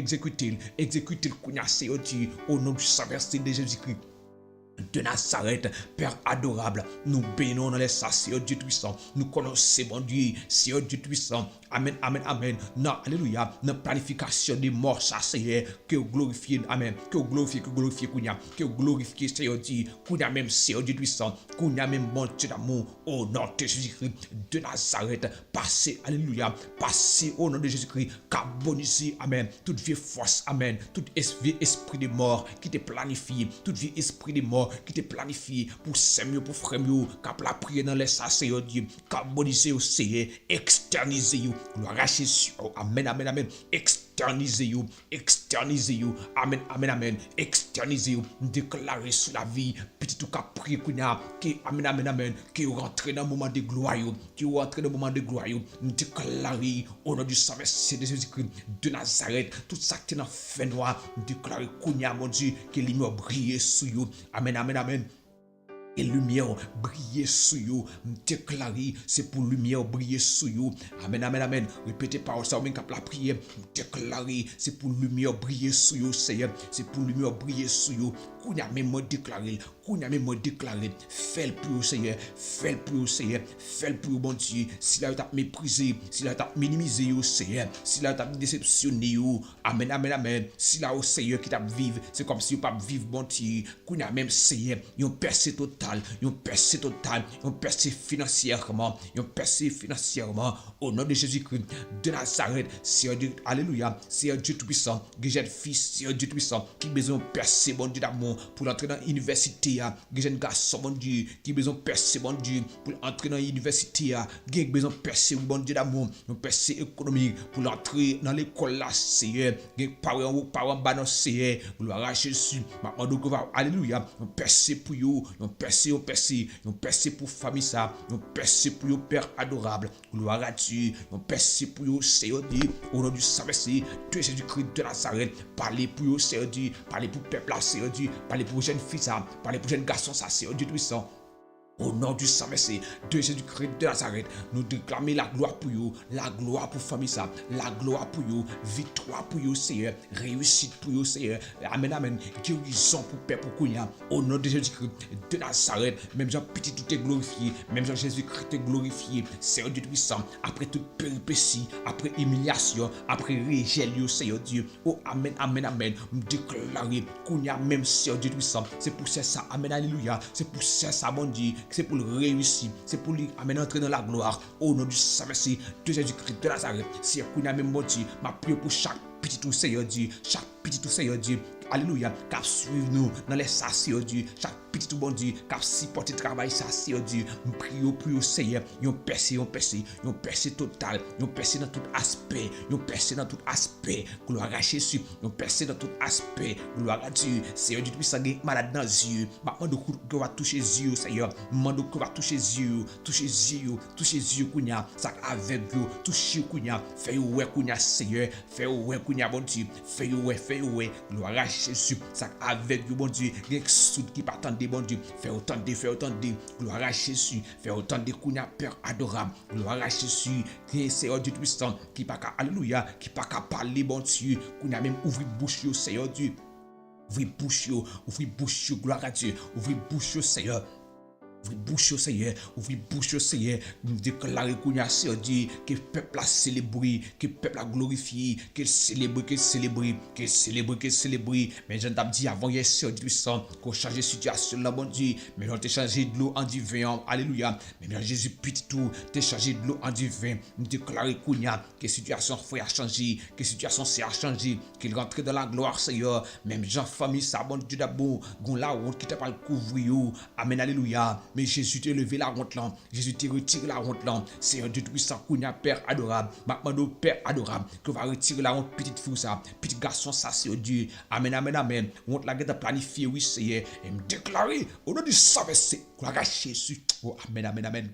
qu'on a, Seigneur Dieu, au nom du Saint-Esprit de Jésus-Christ de Nazareth, Père adorable, nous bénissons dans les saints, Seigneur Dieu puissant, nous connaissons mon Dieu, Seigneur Dieu puissant, amen, amen, amen, non, alléluia, dans la planification des morts, ça Seigneur, que vous glorifiez, amen, que vous glorifiez, que vous glorifiez, Seigneur Dieu, qu'on a même, Seigneur Dieu puissant, qu'on a même bon Dieu d'amour, au nom de Jésus-Christ de Nazareth, passez, alléluia, passez au nom de Jésus-Christ, carbonisez, amen, toute vieille force, amen, tout vieux esprit de mort qui te planifie, tout vieux esprit de mort qui te planifie pour s'aimer, pour frère, cap la prière dans les saints, Seigneur Dieu, carboniser au Seigneur, externiser, gloire à Jésus, amen, amen, amen, externiser, amen, amen, amen, externiser, déclarer sur la vie, petit tout cap prier qui, amen, amen, amen, qui rentre dans le moment de gloire, qui rentre dans le moment de gloire, déclarer au nom du Saint-Esprit de Jésus-Christ de Nazareth, tout ça qui est dans le fait noir, déclarer Kounia, mon Dieu, que les lumières brillent sur vous, amen, amen, amen. Et lumière briller sur vous, déclarer, c'est pour lumière briller sur vous. Amen, amen, amen. Répétez par ça, même la prière, déclarer, c'est pour lumière briller sur vous, Seigneur. C'est pour lumière briller sur vous. Qu'on a même déclaré, fais-le pour Seigneur, fais-le pour Seigneur, fais-le pour bon Dieu. Si là t'a méprisé, si là t'a minimisé au Seigneur, si là t'a déceptionné, amen, amen, amen. Si là au Seigneur qui t'a vivre, c'est comme si vous pas vivre bon Dieu. Qu'on a même Seigneur, yon percé total, yon percé financièrement, au nom de Jésus-Christ de Nazareth, Seigneur Dieu, alléluia, Seigneur Dieu tout-puissant, que j'ai fils, Seigneur Dieu tout-puissant, qui besoin percer bon Dieu d'amour pour entrer dans l'université, que j'ai un garçon bon Dieu, qui besoin percer bon Dieu pour entrer dans l'université, qui besoin percer bon Dieu d'amour, percer économique pour entrer dans l'école là, Seigneur, que parents banon Seigneur, gloire à Jésus, maintenant donc alléluia, percer pour vous, percer pour famille ça, percer pour vous Père adorable, gloire à Dieu, percer pour vous Seigneur Dieu, au nom du Saint-Esprit de Jésus-Christ de Nazareth, parlez pour vous Seigneur Dieu, parlez pour peuple là Seigneur Dieu, parlez pour jeunes filles ça, parlez pour jeunes garçons ça, Seigneur Dieu puissant. Au nom du Saint-Messie de Jésus-Christ de Nazareth, nous déclamons la gloire pour vous, la gloire pour famille ça, la gloire pour vous, victoire pour vous, Seigneur, réussite pour vous, Seigneur. Amen, amen. Guérison pour peuple pour Kounia. Au nom de Jésus-Christ de Nazareth, même Jean Petit tout est glorifié, même Jean Jésus-Christ est glorifié, Seigneur Dieu puissant, après toute péripétie, après humiliation, après régel, Seigneur Dieu. Oh, amen, amen, amen. Nous déclarons Kounia même, Seigneur Dieu puissant. C'est pour ça, amen, alléluia. C'est pour ça, mon Dieu. C'est pour le réussir, c'est pour lui amener entrer dans la gloire au nom du Saint-Messie de Jésus-Christ de Nazareth. Si vous avez même Dieu, ma prière pour chaque petit tout Seigneur Dieu, chaque petit tout Seigneur Dieu, alléluia, qui suivre nous dans les Seigneur Dieu, chaque petit tout bon Dieu, qui supporte le travail Seigneur Dieu, nous prions pour le Seigneur, yon percé total, yon percé dans tout aspect, gloire à Jésus, yon percé dans tout aspect, gloire à Dieu, Seigneur Dieu, puissant malade dans les yeux, maintenant que va toucher les yeux, Seigneur, maintenant que va toucher les yeux, kounya, ça avec vous, toucher kounya, fais ouais kounya Seigneur, fais ouais kounya bon Dieu, fais ouais, gloire à Jésus, ça avec vous bon Dieu, quelque chose qui pas attendre bon Dieu, fais autant de gloire à Jésus, fais autant de kounya Père adorable, gloire à Jésus, qui Seigneur Dieu puissant, qui pas alléluia, qui pas parler bon Dieu, kounya même ouvrir bouche Seigneur Dieu, ouvrir bouche, gloire à Dieu, ouvrir bouche Seigneur. Ouvrir bouche Seigneur, nous déclarer qu'on a Seigneur Dieu, que le peuple a célébré, que le peuple a glorifié, qu'il célèbre, mais je t'ai dit avant hier Seigneur Dieu sang, qu'on change de situation là bon Dieu, mais on t'a changé de l'eau en du vin, alléluia, mais Jésus petit tout, t'as changé de l'eau en du vin, nous déclarer qu'on a, que situation frère a changé, que situation c'est a changé, qu'il rentre dans la gloire Seigneur, même Jean famille ça bon Dieu d'abord, gon la honte qui t'a pas le couvrir, amen alléluia. Mais Jésus t'a levé la honte là. Jésus t'a retiré la honte là. Seigneur Dieu tout-puissant, Kounia Père adorable. Maintenant, Père adorable, que va retirer la honte, petite fille ça, petit garçon ça, Seigneur Dieu. Amen, amen, amen. Honte la guette planifié, oui, Seigneur. Et me déclarer, au nom du Saint-Esprit, gloire à Jésus. Oh, amen, amen, amen.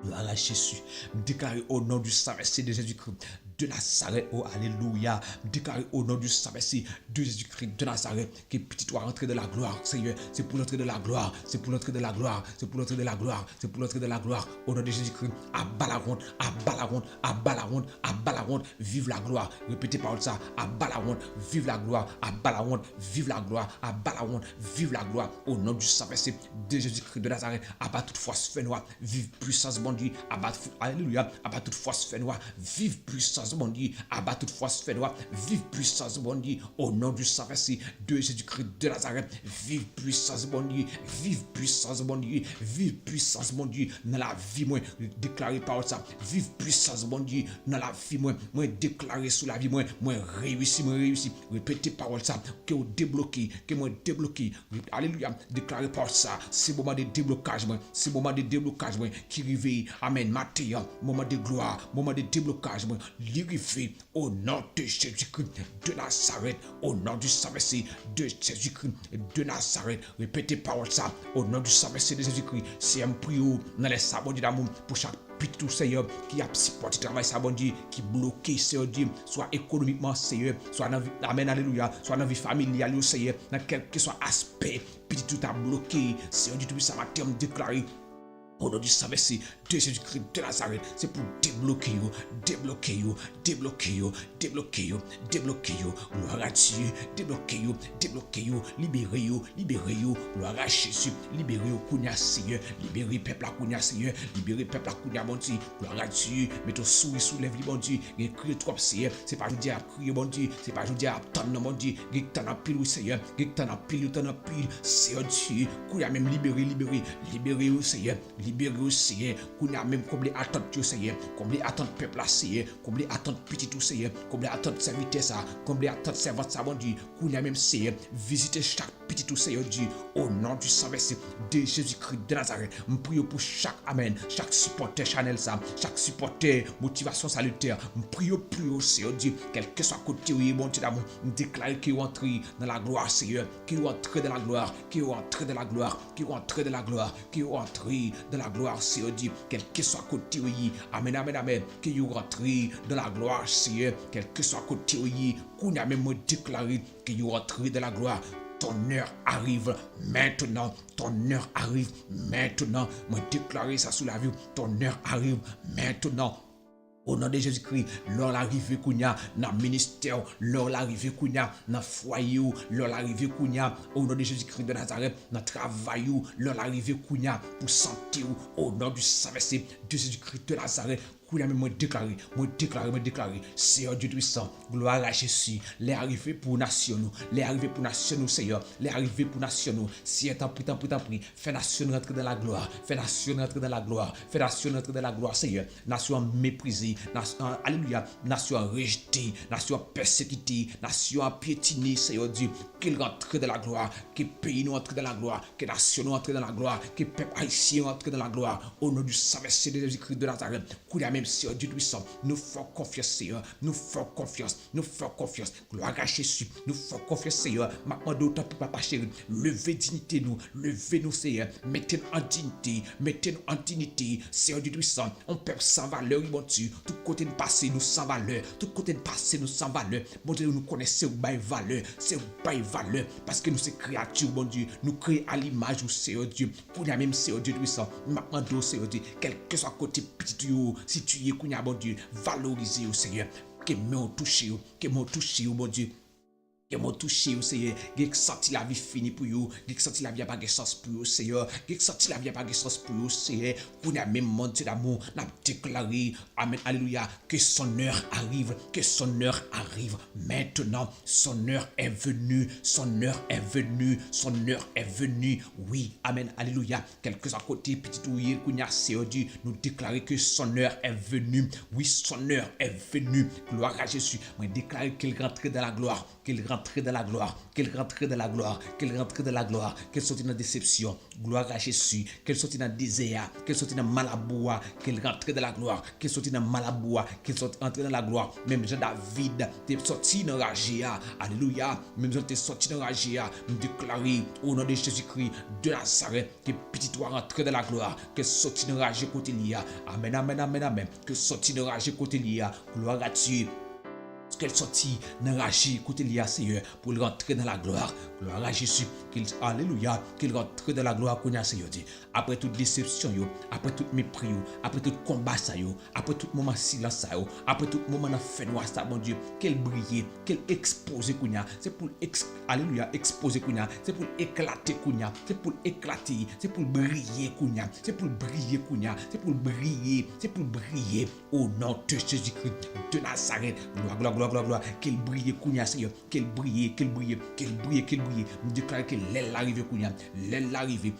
Gloire à Jésus. Me déclarer au nom du Saint-Esprit de Jésus-Christ de Nazareth, oh alléluia, déclarer au nom du Saint-Messie de Jésus-Christ de Nazareth, que petit toi rentrer de la gloire, Seigneur, c'est pour l'entrée de la gloire, c'est pour l'entrée de la gloire, c'est pour l'entrée de la gloire, c'est pour l'entrée de la gloire, au nom de Jésus-Christ, abat la honte, abat la honte, abat la honte, abat la honte, vive la gloire, répétez parole ça, abat la honte, vive la gloire, abat la honte, vive la gloire, abat la honte, vive la gloire, au nom du Saint-Messie de Jésus-Christ de Nazareth, abat toute force fait noire, vive puissance bon Dieu, abat, alléluia, abat toute force fait noire, vive puissance bon Dieu, abat toute force fait noire, vive puissance bon Dieu, au nom du Saint-Messie de Jésus-Christ de Nazareth, vive puissance bon Dieu, vive puissance bon Dieu, vive puissance bon Dieu, dans la vie, moi, déclarer par ça, vive puissance bon Dieu, dans la vie, moi, déclarer sur la vie, moi, réussi, répétez parole ça, que vous débloquez, que moi débloqué, alléluia, déclarer par ça, c'est moment de déblocage, moi, c'est moment de déblocage, moi, qui réveille, amen, matin, moment de gloire, moment de déblocage, moi, l'irrivé, au nom de Jésus-Christ de Nazareth, au nom du Saint-Messie de Jésus-Christ de Nazareth, répétez parole ça, au nom du Saint-Messie de Jésus-Christ, c'est un priou, dans les sabots d'amour, pour chaque tout Seigneur qui a supporté travail ça bon Dieu qui bloqué Seigneur Dieu soit économiquement Seigneur soit dans amen alléluia soit dans vie familiale Seigneur dans quel que soit aspect petit tout a bloqué Seigneur Dieu tout ça va déclarer au nom du Saint-Messie de Jésus-Christ de Nazareth, c'est pour débloquer, gloire à Dieu, débloquer, libérer, gloire à Jésus, libérer Kounia Seigneur, libérer peuple à Kounia Seigneur, libérer peuple à Kounia bon Dieu, gloire à Dieu, mettez souris soulève les bon Dieu, et crier trop Seigneur, c'est pas je dis à crier bon Dieu, c'est pas je dis à attendre mon Dieu, et t'en as pile Seigneur, et t'en as pile, Seigneur Dieu, Kounia même libérer Seigneur, libérer Seigneur, qu'on a même comblé attente Seigneur, comblé attente peuple Seigneur, comblé attente petit tout Seigneur, comblé attente serviteur ça, comblé attente servante ça bon Dieu, qu'on a même Seigneur, visiter chaque petit tout Seigneur Dieu, au nom du Saint-Messie de Jésus-Christ de Nazareth, je prie pour chaque amen, chaque supporter Chanel ça, chaque supporter motivation salutaire, je prie pour Seigneur Dieu, quel que soit côté où bon Dieu d'amour, je déclare qu'il entre dans la gloire Seigneur, qu'il entre dans la gloire, qu'il entre dans la gloire, qu'il entre dans la gloire, qu'il entre dans la gloire, Seigneur Dieu, quel que soit côté où amen, que vous rentrez dans la gloire, Seigneur, quel que soit côté où qu'on a même déclaré que vous rentrez dans la gloire. Ton heure arrive maintenant, ton heure arrive maintenant, moi déclarer ça sous la vie, ton heure arrive maintenant. Au nom de Jésus-Christ, lors l'arrivée kounya dans le ministère, lors l'arrivée kounya dans le foyer, lors l'arrivée kounya au nom de Jésus-Christ de Nazareth, dans le travail, lors l'arrivée kounya pour santé, au nom du Saint-Messie de Jésus-Christ de Nazareth. Moi déclarer, Seigneur Dieu puissant, gloire à Jésus, les arrivées pour nation, les arrivées pour nation, Seigneur, les arrivées pour nation, si tant pris, fais nation rentrer dans la gloire, fais nation rentrer dans la gloire, fais nation rentrer dans la gloire, Seigneur, nation méprisée, nation, alléluia, nation rejetée, nation persécutée, nation piétinée, Seigneur Dieu, qu'il rentre dans la gloire, que pays nous entre dans la gloire, que nation nous entre dans la gloire, que peuple haïtien entre dans la gloire, au nom du Saint-Messie de Jésus-Christ de Nazareth, même Seigneur Dieu puissant, nous faisons confiance Seigneur, nous faisons confiance, gloire à Jésus, nous faisons confiance Seigneur, maintenant d'autant plus papa chéri, levez dignité nous Seigneur, mettez-nous en dignité, Seigneur Dieu puissant, on peuple sans valeur, bon Dieu, tout côté de passé nous sans valeur, bon Dieu nous connaissons bail valeur, c'est bail valeur, parce que nous sommes créatures, bon Dieu, nous créons à l'image du Seigneur Dieu, pour la même Seigneur Dieu puissant, maintenant Seigneur Dieu, quel que soit côté petit si tu y es kounya bon Dieu, valorisez au Seigneur, que m'ont touché, bon Dieu. Que m'a touché au Seigneur, que senti la vie finie pour vous, que senti la vie a pas de sens pour vous Seigneur, que senti la vie a pas de sens pour vous Seigneur, qu'on a même mon Dieu d'amour, n'a déclaré, amen, alléluia, que son heure arrive maintenant, son heure est venue, oui, amen, alléluia, quelques à côté, petit ouïe, qu'on a Seigneur Dieu, nous déclarer que son heure est venue, oui, son heure est venue, gloire à Jésus, moi déclarer qu'il rentre dans la gloire, qu'il rentre rentre dans la gloire, qu'elle rentre dans la gloire, qu'elle rentre dans la gloire, qu'elle sorte dans la déception, gloire à Jésus, qu'elle sorte dans le désert, qu'elle sorte dans malaboua, qu'elle rentre dans la gloire, qu'elle sorte dans malaboua, qu'elle sorte entre dans la gloire, même Jean David, t'es sorti dans la Ragia, alléluia, même Jean t'es sorti dans la Ragia, nous déclarer au nom de Jésus-Christ de Nazareth, que petit toi rentre dans la gloire, que sorti dans la Ragia côté l'IA, amen, amen, amen, amen, que sorti dans la Ragia côté l'IA, gloire à Dieu. Qu'elle sortit dans la rage côté l'IA Seigneur pour rentrer dans la gloire à Jésus alléluia qu'il rentre dans la gloire qu'on a Seigneur après toute déception après tout mépris après tout combat ça après tout moment silence ça après tout moment dans fait noir ça mon Dieu qu'elle brille qu'elle expose qu'on a c'est pour alléluia exposer qu'on a c'est pour éclater qu'on a c'est pour éclater c'est pour briller qu'on a c'est pour briller qu'on a c'est pour briller au nom de Jésus-Christ de Nazareth gloire, qu'elle brille, Kounia, Seigneur, qu'elle brille. Nous déclarons que l'aile arrive, Kounia, l'aile arrive,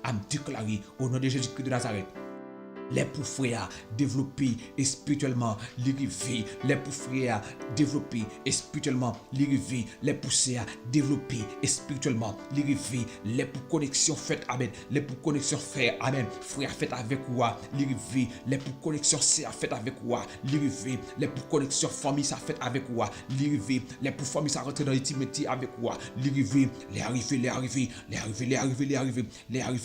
à me déclarer au nom de Jésus-Christ de Nazareth. Les pour frères développer spirituellement l'érivé, les pour frères développer spirituellement l'érivé, les pousser à développer spirituellement l'érivé, les pour connexion faite amen, les pour connexion frère amen, frère fait avec moi l'érivé, les pour connexion sœur fait avec moi l'érivé, les pour connexion famille ça fait avec moi l'érivé, les pour famille ça rentrer dans l'intimité avec moi l'érivé, les arrivées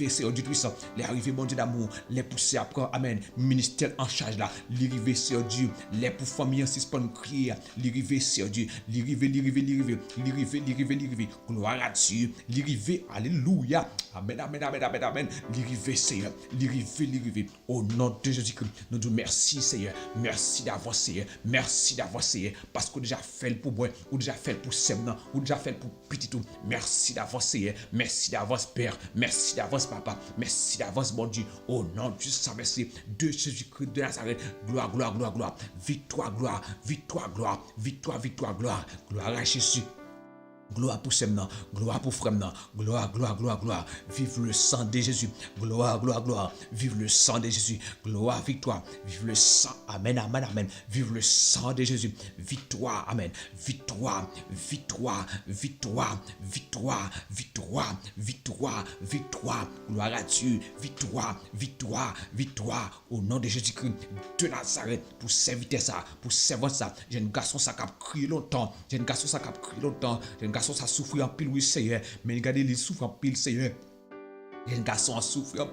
c'est Dieu puissant, les arrivées mon Dieu d'amour, les pousser après amen, ministère en charge là, l'irivé sur Dieu, les pour famille en suspens crier, l'irivé sur Dieu, l'irivé, gloire à Dieu, l'irivé, alléluia, amen, l'irivé Seigneur, l'irivé, au nom de Jésus-Christ, nous disons merci Seigneur, merci d'avance Seigneur, parce qu'on déjà fait pour moi, ou déjà fait pour Semnan, ou déjà fait pour petit tout, merci d'avance Seigneur, merci d'avance Père, merci d'avance Papa, merci d'avance mon Dieu, au nom de Jésus, merci de Jésus-Christ de Nazareth, gloire, victoire, gloire à Jésus. Gloire pour Semnan, gloire pour Fremnan, gloire, vive le sang de Jésus, gloire, vive le sang de Jésus, gloire, victoire, vive le sang, amen, vive le sang de Jésus, victoire, amen, victoire, gloire à Dieu, victoire, au nom de Jésus-Christ de Nazareth, pour servir ça, pour servir ça, j'ai un garçon ça qui a crié longtemps, j'ai un garçon ça souffre en pile, oui Seigneur, mais regardez, il souffre en pile, Seigneur. Jeune garçon a souffert en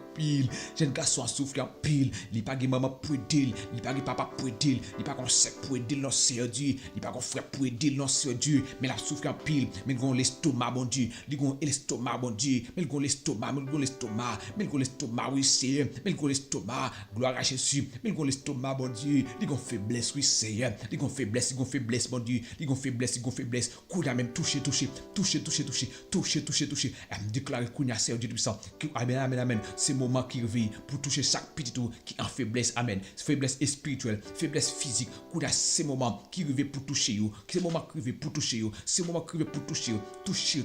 pile. Il n'est pas de maman pour aider. Il n'est pas de papa pour aider. Il n'est pas de sec pour aider non Seigneur Dieu. Il n'est pas de frère pour aider non Seigneur Dieu. Mais il a souffert en pile. Mais il a l'estomac, mon Dieu. Il a l'estomac, mon Dieu. Mais il a l'estomac, oui Seigneur. Mais il a l'estomac, gloire à Jésus. Mais il a l'estomac, mon Dieu. Il a faiblesse, oui Seigneur. Il a faiblesse, mon Dieu. Il a faiblesse. Qu'on a même touché. Elle me déclare qu'on a Seigneur Dieu puissant. Amen. C'est le moment qui revient pour toucher chaque petit tout qui est en faiblesse. Amen. Faiblesse spirituelle, faiblesse physique. C'est le moment qui revient pour toucher. C'est le moment qui revient pour toucher. Toucher.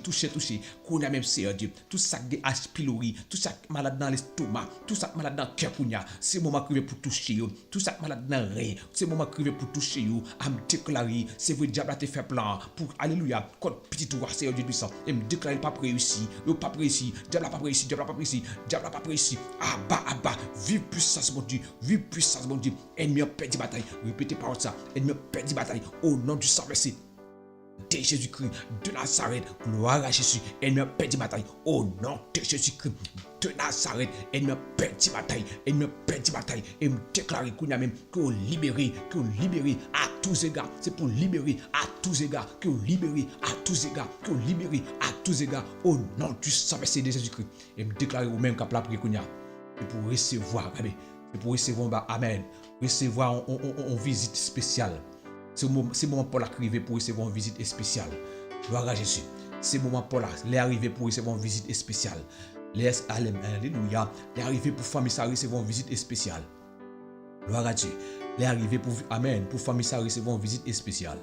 Qu'on a même Seigneur Dieu. Tout ça qui est H. pylori, tout ça qui est malade dans l'estomac, tout ça qui est malade dans le cœur. C'est le moment qui revient pour toucher. Tout ça qui est malade dans le rein. C'est le moment qui revient pour toucher. À me déclarer, c'est vrai, diable a te fait plan pour alléluia. Quand petit tout, Seigneur Dieu puissant. Et me déclarer pas réussi. Diable n'a pas réussi. Diable n'a pas réussi. Abba. Vive puissance, mon Dieu. Ennemi a perdu bataille. Répétez par ça. Ennemi a perdu bataille. Au nom du sang versé de Jésus-Christ de Nazareth. Gloire à Jésus. Ennemi a perdu bataille. Au nom de Jésus-Christ de Nazareth. Ennemi a perdu bataille. Et me déclarer qu'on a même qu'on libéré à tous égards. C'est pour libérer à tous égards. Qu'on libéré à tous égards. Au nom du sang versé de Jésus-Christ. Et me déclarer au même cap la prière qu'on a. Et pour recevoir, amen. Recevoir une visite spéciale. C'est le moment pour l'arriver pour recevoir une visite spéciale. Gloire à Jésus. C'est le moment pour l'arriver pour recevoir une visite spéciale. Alléluia. L'arrivée pour famille ça recevoir une visite spéciale. Gloire à Dieu. L'arrivée pour amen pour famille ça recevoir une visite spéciale.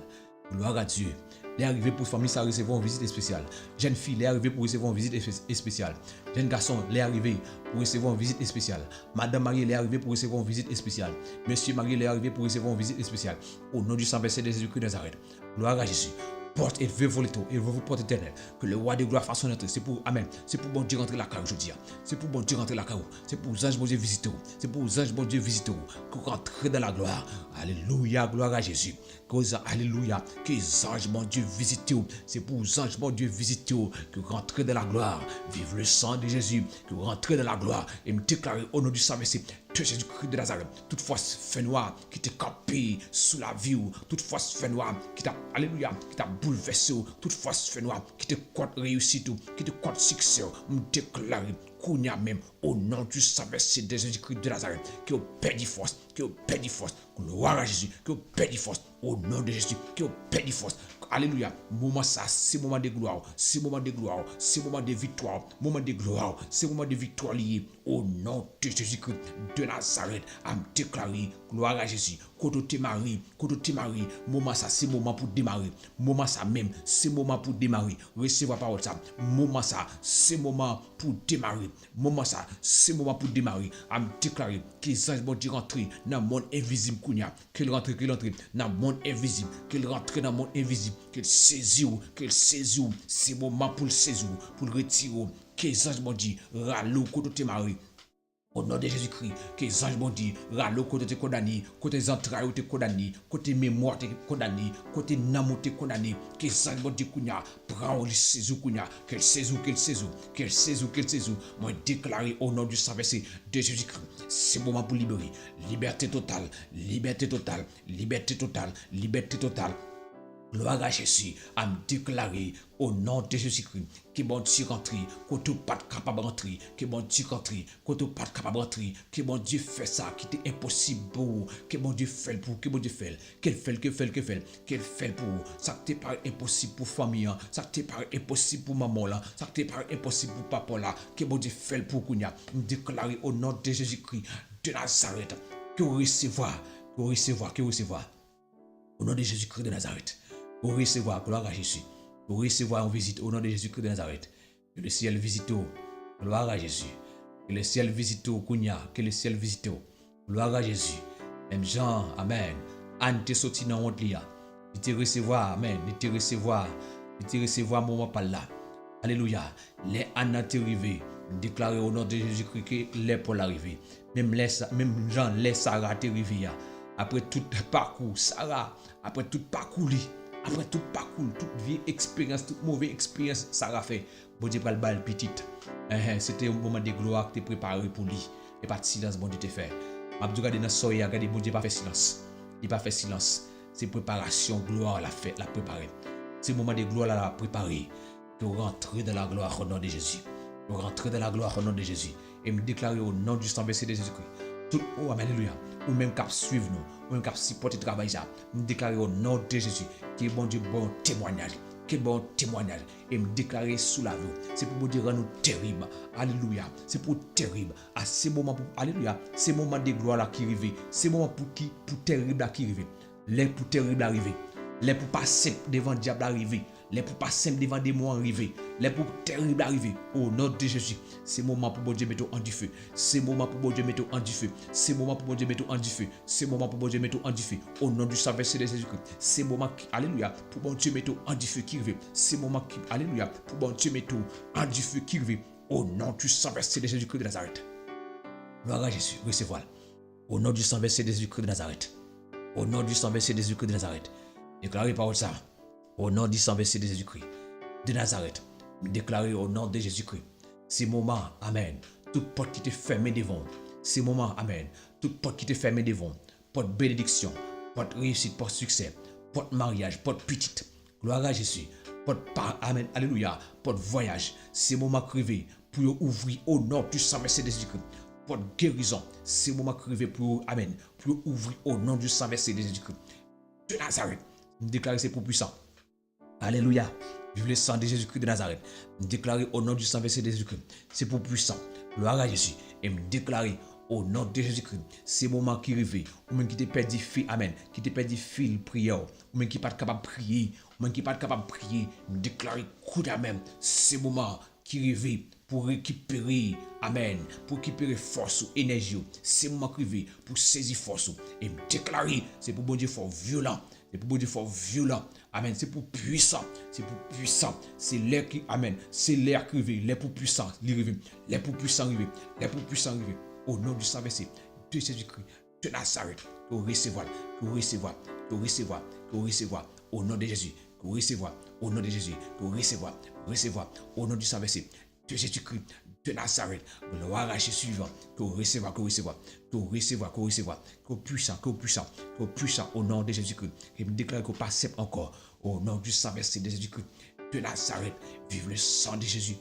Gloire à Dieu. les arrivés pour famille, ça recevoir une visite spéciale. Jeune fille, les arrivés pour recevoir une visite spéciale. Jeune garçon, les arrivés pour recevoir une visite spéciale. Madame mariée, les arrivés pour recevoir une visite spéciale. Monsieur marié, les arrivés pour recevoir une visite spéciale. Au nom du sang versé de Jésus-Christ de Nazareth. Gloire à Jésus. Porte et vos létaux et vos portes éternelles. Que le roi de gloire fasse son entrée. C'est pour, amen. C'est pour bon Dieu rentrer la carrière aujourd'hui. C'est pour bon Dieu rentrer la carrière. C'est pour les anges bon Dieu visiter. C'est pour les anges bon Dieu visiter. Que rentrer dans la gloire. Alléluia, gloire à Jésus. Alléluia. Que les anges bon Dieu visiter. C'est pour les anges bon Dieu visiter. Que rentrer dans la gloire. Vive le sang de Jésus. Que rentrer dans la gloire. Et me déclarer au nom du sang versé de Jésus-Christ de Nazareth. Toute force fait noir qui t'est campé sous la vie. Toute force fait noir qui t'a, alléluia, qui t'a bouleversé. Toute force fait noir qui te compte réussite, qui te compte succès. Me déclarer Kounia même au nom du Saint-Versé de Jésus-Christ de Nazareth, que vous perdez force, que vous perdez force, gloire à Jésus, que vous perdez force au nom de Jésus, que vous perdez force. Alléluia. Moment ça, c'est moment de gloire, c'est moment de gloire, c'est moment de victoire, moment de gloire, c'est moment de victoire lié au nom de Jésus-Christ de Nazareth. À me déclarer gloire à Jésus. Quand tu es marié, moment ça, c'est moment pour démarrer. Moment ça même, c'est moment pour démarrer. Recevoir parole ça. Moment ça, c'est moment pour démarrer. Moment ça, c'est moment pour démarrer. À me déclarer que les anges vont rentrer dans le monde invisible. Qu'il rentre dans le monde invisible. Qu'il rentre dans le monde invisible. Qu'il saisit. C'est moment pour le saisir, pour le retirer. Que les anges vont dire, râle quand tu es marié. Au nom de Jésus-Christ, que les anges m'ont dit, râle côté te condamné, côté les entrailles te condamné, côté mémoire te condamné, côté namour te condamné, que les anges m'ont dit, Kounia, prends le saison Kounia, qu'elle saison. Moi déclaré au nom du Saint-Versé de Jésus-Christ, c'est moment pour libérer, liberté totale. Gloire à Jésus, à me déclarer au nom de Jésus-Christ, que bon Dieu rentre, que tu pas capable de rentrer, que bon Dieu rentre, que tu pas capable de rentrer, que bon Dieu fait ça, qui est impossible pour, que bon Dieu fait pour, que bon Dieu fait, qu'elle fait pour, ça te paraît impossible pour famille, ça te paraît impossible pour maman là, ça te paraît impossible pour papa là, que bon Dieu fait pour Kounia, me déclarer au nom de Jésus-Christ de Nazareth, que vous recevoir, au nom de Jésus-Christ de Nazareth. Pour recevoir, gloire à Jésus. Pour recevoir une visite au nom de Jésus-Christ de Nazareth. Que le ciel visite, gloire à Jésus. Que le ciel visite, Kounia, que le ciel visite, gloire à Jésus. Même Jean, amen. Anne te sorti dans honte lia. Il te recevoir, amen. Il te recevoir, moment par là. Alléluia. Les Anne te arrivé. Déclarer au nom de Jésus-Christ que les pour l'arrivée. Même Jean, les Sarah te arrivé. Après tout parcours, Sarah, après tout parcours, toute vieille expérience, toute mauvaise expérience, Sarah fait. Bon Dieu, pas le bal petite. C'était un moment de gloire que tu préparé pour lui. Et pas de silence, bon Dieu te fait. Abdou regardez dans soya, regardez, bon Dieu pas fait silence. Il pas fait silence. C'est préparation, gloire la fait, la préparer. C'est moment de gloire la préparer. Pour rentrer dans la gloire au nom de Jésus. Pour rentrer dans la gloire au nom de Jésus. Et me déclarer au nom du sang versé de Jésus-Christ. Tout, oh, alléluia. Ou même cap suivre nous, ou même cap supporter le travail ça. Me déclarer au nom de Jésus, qui est bon Dieu, bon témoignage. Quel bon témoignage. Et me déclarer sous la vie. C'est pour me dire rendre nous terrible. Alléluia. C'est pour terrible. À ces moments, alléluia. Ces moments de gloire là qui arrivent. Ces moments pour terrible là qui arrivent. Les pour terrible arrivent. Les pour pas simple devant le diable arriver. Les pour pas simple devant des mots arriver. Les pour terrible arriver. Au nom de Jésus. C'est moment pour bon Dieu mettre en du feu. C'est moment pour bon Dieu mettre en du feu. C'est moment pour bon Dieu mettre en du feu. C'est moment pour bon Dieu mettre en du feu. Au nom du Saint-Versé de Jésus-Christ. C'est moment, alléluia, pour bon Dieu mettre en du feu qui arrive. C'est moment, alléluia, pour bon Dieu mettre en du feu qui arrive. Au nom du Saint-Versé de Jésus-Christ de Nazareth. Gloire à Jésus. Recevoir. Au nom du Saint-Versé de Jésus-Christ de Nazareth. Au nom du Saint-Versé de Jésus-Christ de Nazareth. Déclarez par ça. Au nom du Saint-Versé de Jésus-Christ de Nazareth. Déclarez au nom de Jésus-Christ. C'est moment, amen. Toute porte qui te ferme devant. C'est moment, amen. Toute porte qui te ferme devant. Porte bénédiction, porte réussite, porte succès, porte mariage, porte petite. Gloire à Jésus. Porte amen, alléluia. Porte voyage. C'est moment crivé pour ouvrir au nom du Saint-Versé de Jésus-Christ. Porte guérison. C'est moment crivé pour, amen, pour ouvrir au nom du Saint-Versé de Jésus-Christ de Nazareth. Déclarez c'est pour puissant. Alléluia. Vive le sang de Jésus-Christ de Nazareth. Me déclarer au nom du Saint-Versé de Jésus-Christ. C'est pour puissant. Gloire à Jésus. Et me déclarer au nom de Jésus-Christ. C'est le moment qui arrive. Ou même qui te perdu fil. Amen. Qui te perdu fil prière. Ou même qui n'est pas capable de prier. moi qui pas capable de prier, me déclarer coup de même, c'est moment qui rêve pour récupérer, amen, pour récupérer force ou énergie. C'est moment qui rêve pour saisir force et me déclarer, c'est pour bon Dieu fort violent. C'est pour bon Dieu fort violent. Amen. C'est pour puissant. C'est pour puissant. C'est l'air qui, amen. C'est l'air qui rêve. L'air pour puissant. L'air pour puissant rêve. L'air pour puissant rêve. Au nom du Saint-Verset de Jésus-Christ de Nazareth, que recevoir, que recevoir, que recevoir, que recevoir. Au nom de Jésus, que recevoir. Au nom de Jésus, que recevoir, recevoir. Au nom du Saint-Verset de Jésus-Christ de Nazareth, gloire à Jésus vivant, que recevoir, que recevoir, que recevoir, que recevoir, que puissant, que puissant, que puissant, au nom de Jésus-Christ. Et me déclare que pas simple encore, au nom du Saint-Verset de Jésus-Christ de Nazareth, vive le sang de Jésus.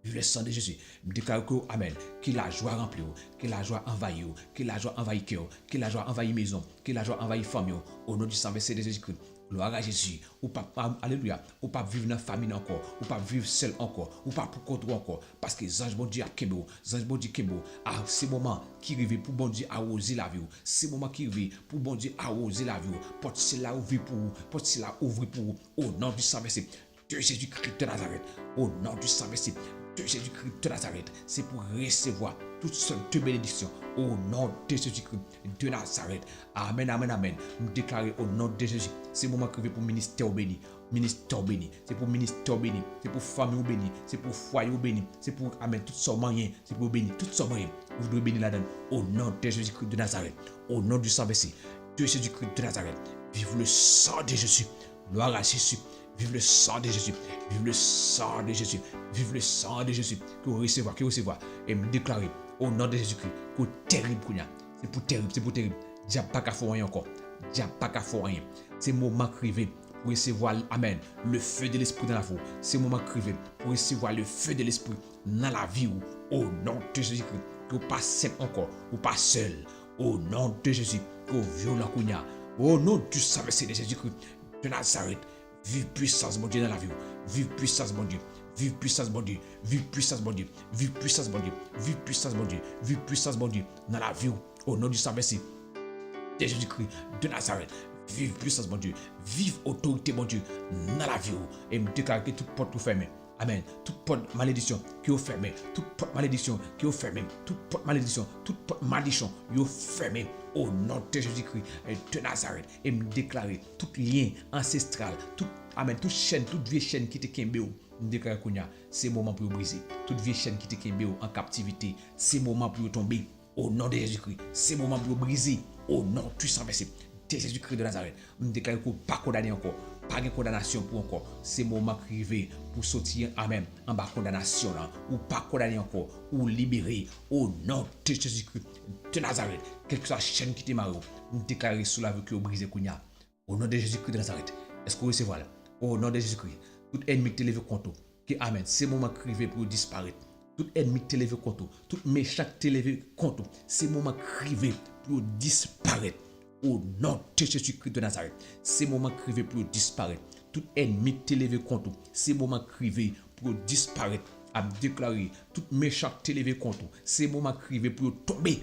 Vive le sang de Jésus. Je déclare que, amen, que la joie remplit, que la joie envahit, que la joie envahit cœur, que la joie envahit maison, que la joie envahit famille, au nom du Saint-Verset de Jésus-Christ. Gloire à Jésus. Ou pas, alléluia, ou pas vivre dans la famille encore, ou pas vivre seul encore, ou pas pour contre encore, parce que les anges bon Dieu a Kembo, les anges bon Dieu Kembo, à ces moments qui arrivent pour bon Dieu arroser la vie, ces moments qui arrivent pour bon Dieu arroser la vie, porte cela ouvrir pour vous, porte cela ouvrir pour vous, au nom du Saint-Verset de Jésus-Christ de Nazareth, au nom du Saint-Verset de Jésus-Christ de Nazareth, c'est pour recevoir toutes sortes de bénédictions au nom de Jésus-Christ de Nazareth. Amen, amen, amen. Nous déclarer au nom de Jésus. C'est le moment que pour ministère béni. Ministère béni. C'est pour ministère béni. C'est pour famille béni. C'est pour foyer béni. C'est pour, amen, toutes sortes de moyens. C'est pour bénir toutes sortes de moyens. Vous devez bénir là-dedans au nom de Jésus-Christ de Nazareth. Au nom du Saint-Verset de Jésus-Christ de Nazareth. Vive le sang de Jésus. Gloire à Jésus. Vive le sang de Jésus. Vive le sang de Jésus. Vive le sang de Jésus. Que vous recevez, et me déclarer au nom de Jésus-Christ que terrible. C'est pour terrible, c'est pour terrible. Diable pas qu'à faire rien encore. Diable pas qu'à faire rien. C'est le moment crivé pour recevoir, amen, le feu de l'esprit dans la vie. C'est le moment crivé pour recevoir le feu de l'esprit dans la vie. Au nom de Jésus-Christ. Que pas seul encore, ou pas seul. Au nom de Jésus. Que violent kounya. Au nom du Saint-Verset de Jésus-Christ de Nazareth. Vive puissance, mon Dieu, dans la vie. Vive puissance, mon Dieu. Vive puissance, mon Dieu. Vive puissance, mon Dieu. Vive puissance, mon Dieu. Vive puissance, mon Dieu. Vive puissance, mon Dieu. Dans la vie, au nom du Saint-Verset de Jésus-Christ de Nazareth. Vive puissance, mon Dieu. Vive autorité, mon Dieu. Dans la vie. Et me déclare que toute porte fermée. Amen. Toute porte malédiction qui est fermée. Toute porte malédiction qui est fermée. Toute porte malédiction. Toute porte malédiction qui est fermée. Au nom de Jésus-Christ de Nazareth. Et me déclarer tout lien ancestral. Tout, amen. Toute chaîne, toute vieille chaîne qui était Kembéo. Me déclarer qu'on a. C'est le moment pour briser. Toute vieille chaîne qui était Kembéo en captivité. C'est le moment pour tomber. Au nom de Jésus-Christ. C'est le moment pour briser. Au nom du Saint-Verset de Jésus-Christ de Nazareth. Me déclarer qu'on pas condamné encore. Pas de condamnation pour encore. C'est le moment privé pour sortir, amen, en bas condamnation là, ou pas condamné encore, ou libéré au nom de Jésus-Christ de Nazareth. Quelle que soit la chaîne qui t'est marre, nous déclarer sous la vie que vous brisez Kounia. Au nom de Jésus-Christ de Nazareth. Est-ce que vous recevez là? Au nom de Jésus-Christ. Tout ennemi qui te lève contre, que amen, c'est le moment privé pour disparaître. Tout ennemi qui te lève contre, tout méchant qui te lève contre, c'est le moment privé pour disparaître. Au nom de Jésus-Christ de Nazareth, c'est le moment crivé pour disparaître. Tout ennemi qui t'élève contre, c'est le moment crivé pour disparaître. À déclarer, tout méchant qui t'élève contre, c'est le moment crivé pour tomber.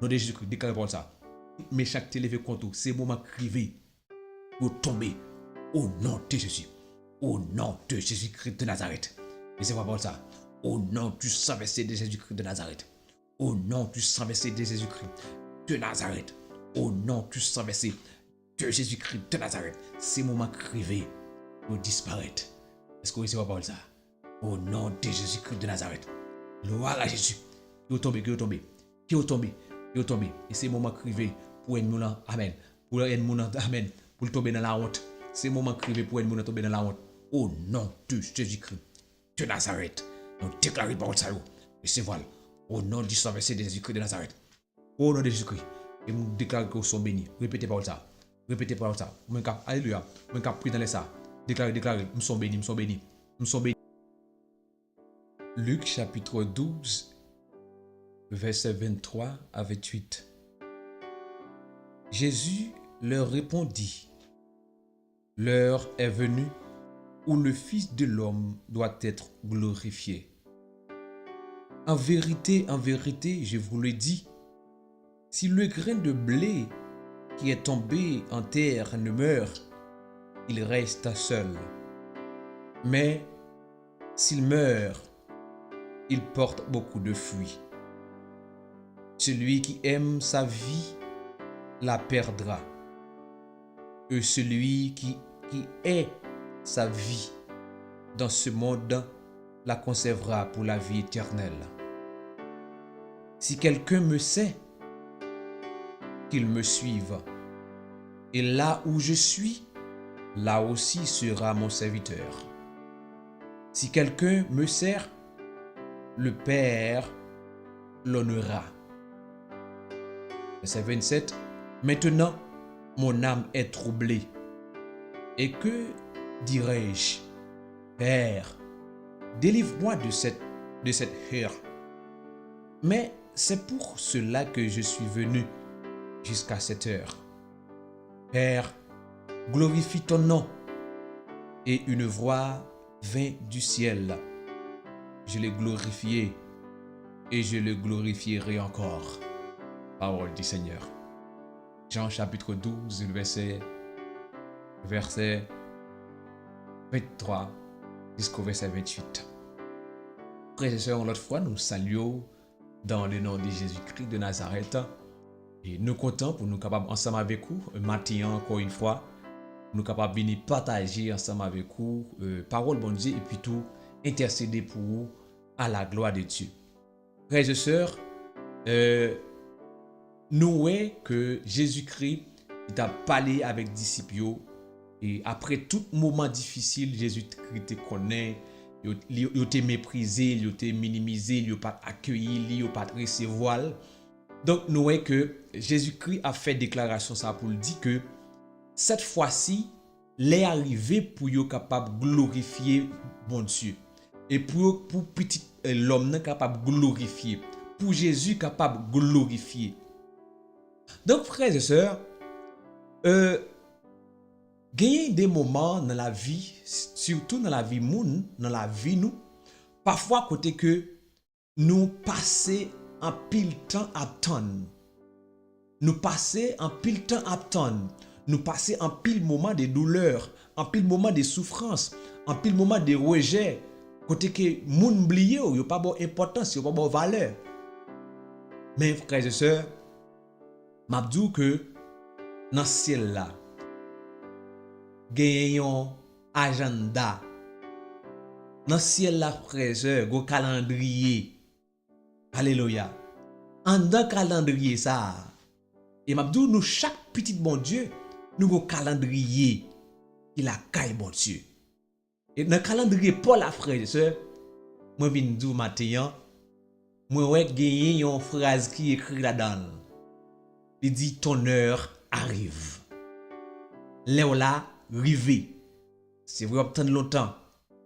Au nom de Jésus-Christ, déclarez pour ça. Tout méchant qui t'élève contre, c'est le moment crivé pour tomber. Au nom de Jésus. Au nom de Jésus-Christ de Nazareth. Et c'est pas ça. Au nom du Saint-Verset de Jésus-Christ de Nazareth. Au nom du Saint-Verset de Jésus-Christ de Nazareth. Au nom du Saint-Verset de Jésus-Christ de Nazareth, c'est le moment crivé pour disparaître. Est-ce que vous recevez la parole ça? Au nom de Jésus-Christ de Nazareth. Gloire à Jésus. Qui est tombé, qui est tombé, qui est tombé, qui est tombé. Et c'est le moment crivé pour une moulin. Amen. Pour une moulin. Amen. Pour tomber dans la honte. C'est le moment crivé pour une moulin tomber dans la honte. Au nom de Jésus-Christ de Nazareth. Nous déclarons la parole ça. Recevez-la. Au nom du Saint-Verset de Jésus-Christ de Nazareth. Au nom de Jésus-Christ. Et nous déclarons que nous sommes bénis. Répétez par ça. Répétez par ça. Alléluia. Nous sommes pris dans les ça. Déclarez. Nous sommes bénis. Nous sommes bénis. Nous sommes bénis. Luc chapitre 12, versets 23 à 28. Jésus leur répondit: l'heure est venue où le Fils de l'homme doit être glorifié. En vérité, je vous le dis, si le grain de blé qui est tombé en terre ne meurt, il reste seul. Mais s'il meurt, il porte beaucoup de fruits. Celui qui aime sa vie la perdra. Et celui qui est sa vie dans ce monde la conservera pour la vie éternelle. Si quelqu'un me sait, qu'il me suive. Et là où je suis, là aussi sera mon serviteur. Si quelqu'un me sert, le Père l'honorera. Verset 27. Maintenant, mon âme est troublée. Et que dirai-je? Père, délivre-moi de cette heure. Mais c'est pour cela que je suis venu jusqu'à cette heure. Père, glorifie ton nom. Et une voix vint du ciel. Je l'ai glorifié et je le glorifierai encore. Parole du Seigneur. Jean chapitre 12, verset 23 jusqu'au verset 28. Frères et sœurs, l'autre fois, nous saluons dans le nom de Jésus-Christ de Nazareth. Et nous comptons pour nous capables ensemble avec vous, matin encore une fois, nous capables de venir partager ensemble avec vous parole bon Dieu et puis tout intercéder pour vous à la gloire de Dieu. Frères et sœurs, nous voyons que Jésus-Christ il a parlé avec les disciples et après tout moment difficile, Jésus-Christ te connaît, il t'a méprisé, il t'a minimisé, il pas accueilli, il pas recevoir. Donc nous voyons que Jésus-Christ a fait déclaration ça pour dire que cette fois-ci, l'est arrivé pour être capable de glorifier bon Dieu. Et pour petit l'homme capable de glorifier. Pour Jésus capable de glorifier. Donc frères et sœurs, gagner des moments dans la vie, surtout dans la vie moun, dans la vie nous, parfois côté que nous passer en pile temps à attendre. Nous passer en pile temps à attendre. Nous passer en pile moment de douleur, en pile moment de souffrance, en pile moment de rejet. Côté que moun oublié, il n'y a pas de importance, il n'y a pas de valeur. Mais frères et sœurs, m'a dit que dans ce ciel là, gagnons agenda. Dans ce ciel là, frères et sœurs, go calendrier. Alléluia. En dans calendrier ça. Et m'a dit nous chaque petit bon Dieu, nous avons un calendrier qui a caille bon Dieu. Et dans le calendrier Paul a frère et sœur, moi viens dire matin, moi ouais gagner une phrase qui écrit là-dedans. Il dit ton heure arrive. Là rivé. C'est vrai attendre longtemps,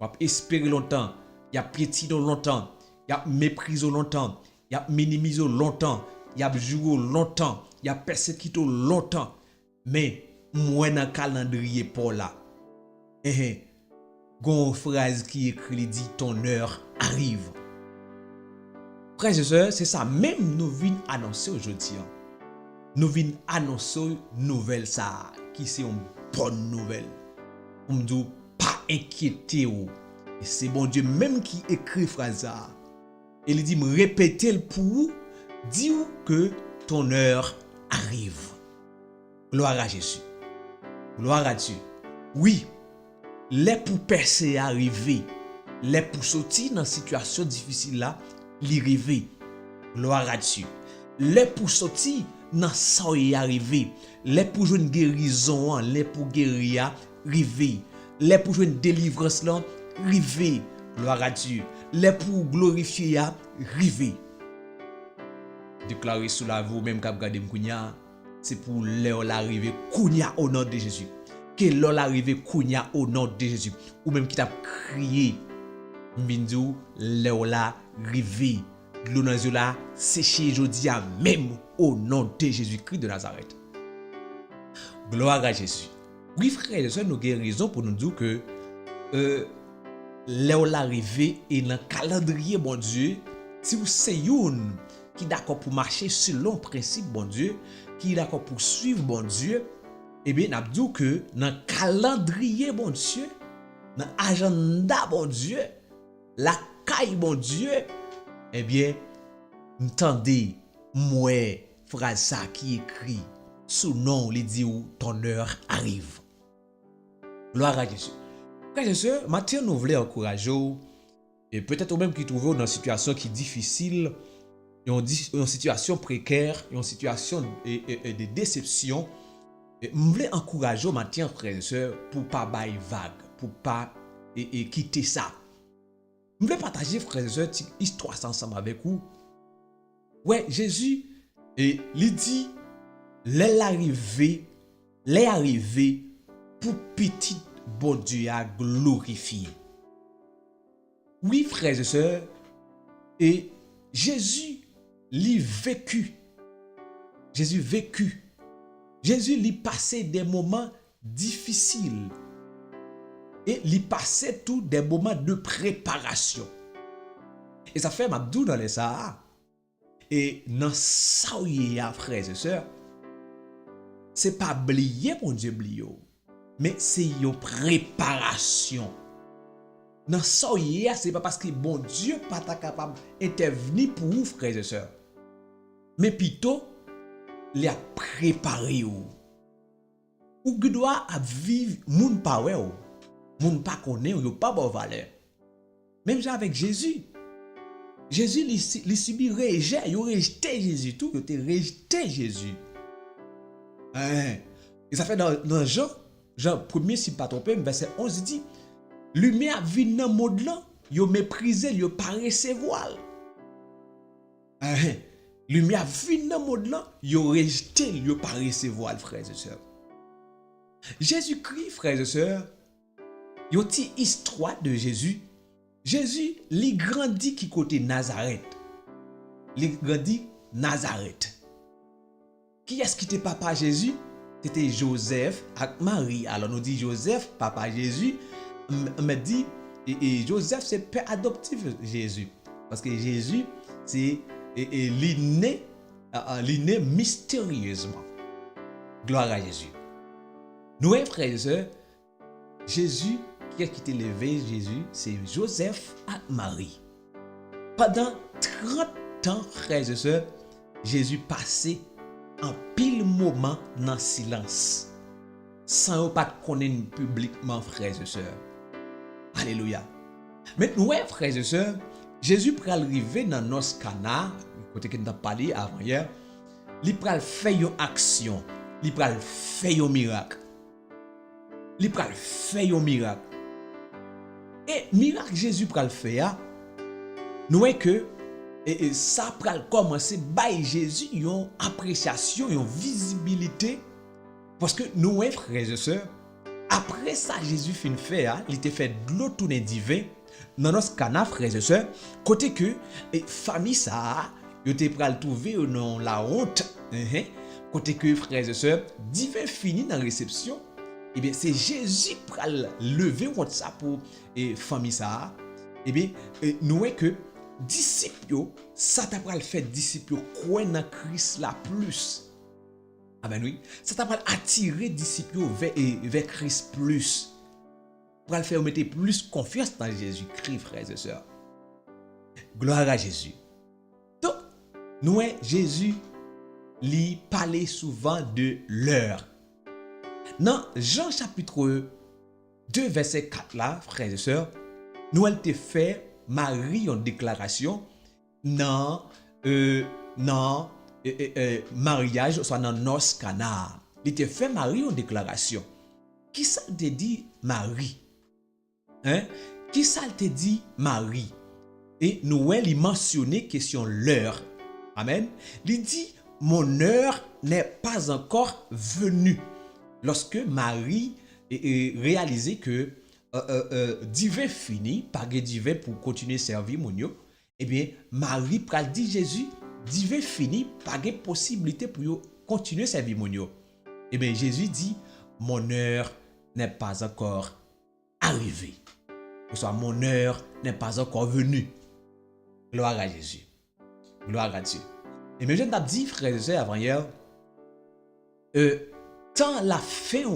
on espérer longtemps, il y a piétiner longtemps, il y a mépriser longtemps, il y a minimiser longtemps, il y a jouer longtemps, il y a persécuter longtemps. Mais moi dans le calendrier Paul là. Gon phrase qui écrit dit ton heure arrive. Frères et sœurs, c'est ça même nous venons annoncer aujourd'hui. Nous venons annoncer une nouvelle ça qui c'est une bonne nouvelle. On me dit pas inquiétez-vous. Et c'est bon Dieu même qui écrit phrase ça. Il dit me répéter pour vous, dis que ton heure arrive. Gloire à Jésus. Gloire à Dieu. Oui. Les pour percer arriver, les pour sortir dans situation difficile là, l'arriver. Gloire à Dieu. Les pour sortir dans ça y arriver, les pour jouer une guérison, les pour guérir arriver, les pour jouer une délivrance là, arriver. Gloire à Dieu. Les pour glorifier arriver. Déclarer sous la vous même cap garder m'kounya, c'est pour l'arrivée kounya au nom de Jésus. Que l'on arrive kounya au nom de Jésus ou même qui t'a crié mbindou l'éola rivé l'onazola séché jodia même au nom de Jésus-Christ de Nazareth. Gloire à Jésus. Oui frères et sœurs, nous avons raison pour nous dire que l'éola rivé et dans le calendrier bon Dieu, si vous c'est une qui d'accord pour marcher selon le principe bon Dieu, qui d'accord pour suivre bon Dieu, eh bien, n'a dit que dans le calendrier, bon Dieu, dans l'agenda, bon Dieu, la caille, bon Dieu, eh bien, entendez, moi, phrase ça qui écrit, sous nom, il dit où ton heure arrive. Gloire à Jésus. Frères et sœurs, Matthieu nous voulait encourager, et peut-être même qui trouvent dans une situation qui est difficile, une situation précaire, une situation de déception. Je voulais encourager Matthieu, frères et sœurs, pour ne pas bailler vague, pour ne pas quitter ça. Je voulais partager, frères et sœurs, une histoire ensemble avec vous. Ouais, Jésus, il dit, l'est arrivé pour petit bon Dieu à glorifier. Oui, frères et sœurs, et Jésus l'y vécu. Jésus vécu. Jésus l'y passé des moments difficiles. Et l'y passé tout des moments de préparation. Et ça fait Mabdou dans les Sahara. Et dans ça, frères et sœurs, c'est pas oublier mon Dieu blio, mais c'est une préparation. Dans ça, c'est pas parce que bon Dieu pas capable d'intervenir pour vous, frères et sœurs, mais plutôt il a préparé ou doit vivre moun pa wè ou, moun pa connaît ou pas bon valeur. Même avec Jésus. Jésus il subit rejet, il a rejeté Jésus tout, il a rejeté Jésus. Et ça fait dans Jean 1er si pas trompé, verset 11 il dit lumière vient dans le monde là, il méprisé, il pas recevoir. Lumière vient dans le monde là, il rejeté, il pas recevoir, frères et sœurs. Jésus-Christ, frères et sœurs, il y a une histoire de Jésus. Jésus, il grandit qui côté Nazareth. Il grandit Nazareth. Qui est-ce qui était papa Jésus? C'était Joseph avec Marie. Alors nous dit Joseph, papa Jésus. Me dit, et Joseph c'est père adoptif Jésus. Parce que Jésus, c'est l'inné mystérieusement. Gloire à Jésus. Nous, frères et sœurs, Jésus, qui a quitté levé Jésus, c'est Joseph et Marie. Pendant 30 ans, frères et sœurs, Jésus passait en pile moment dans le silence. Sans pas connaître publiquement, frères et sœurs. Alléluia. Maintenant, frères et sœurs, Jésus peut arriver dans nos Cana, côté que nous avons parlé avant hier, il peut faire une action, il peut faire un miracle. Il peut faire un miracle. Et miracle Jésus peut le faire, nous voyons que ça peut commencer par Jésus une appréciation, une visibilité. Parce que nous, frères et sœurs, après ça, Jésus fin faire, il était fait de l'eau tourner divin dans notre canal, frères et sœurs, côté que famille ça, il était prêt à trouver dans la honte, côté que frères et sœurs, divin fini dans la réception, et bien c'est Jésus qui a levé contre ça pour famille ça, et bien nous voyons que disciples, ça t'a pas le fait disciples croire dans Christ la plus. Ah ben oui, ça t'a pas attiré disciples vers Christ plus. Pour le faire mettre plus confiance dans Jésus-Christ, frères et sœurs. Gloire à Jésus. Donc, nous, Jésus, lui parlait souvent de l'heure. Dans Jean chapitre 2, verset 4 là, frères et sœurs, nous, elle te fait Marie en déclaration dans mariage, soit dans noces Cana. Il te fait Marie en déclaration. Qui ça te dit Marie? Qui ça te dit Marie? Et nous, il mentionné question l'heure. Amen. Il dit, mon heure n'est pas encore venue. Lorsque Marie réalisé que divin fini, pas de divin pour continuer à servir mon yo, eh bien, Marie pral dit Jésus, divin fini, pas de possibilité pour continuer à servir mon yo. Eh bien, Jésus dit, mon heure n'est pas encore arrivée. Soit mon heure n'est pas encore venue. Gloire à Jésus. Gloire à Dieu. Et mais je t'ai dit, frères et sœurs, avant hier, tant la fin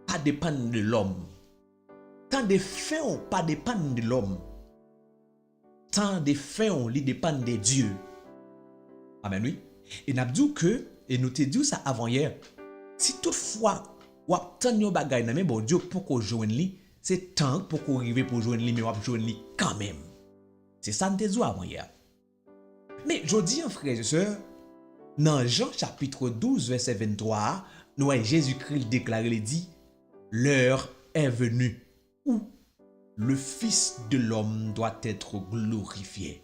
pas dépendre de l'homme. Tant de fins pas dépendre de l'homme. Tant de fins li dépendent de Dieu. Amen, oui. Et n'a dit que, et nous te dit ça avant hier, si toutefois, ou tant yon bagay nan men bon Dieu pour qu'on joigne li, c'est temps pour qu'on arrive pour joindre li, mais on joindre li quand même. C'est ça nous te dit avant hier. Mais je dis, frères et sœurs, dans Jean chapitre 12, verset 23, nous voyons Jésus-Christ déclarer, il dit, l'heure est venue où le Fils de l'homme doit être glorifié.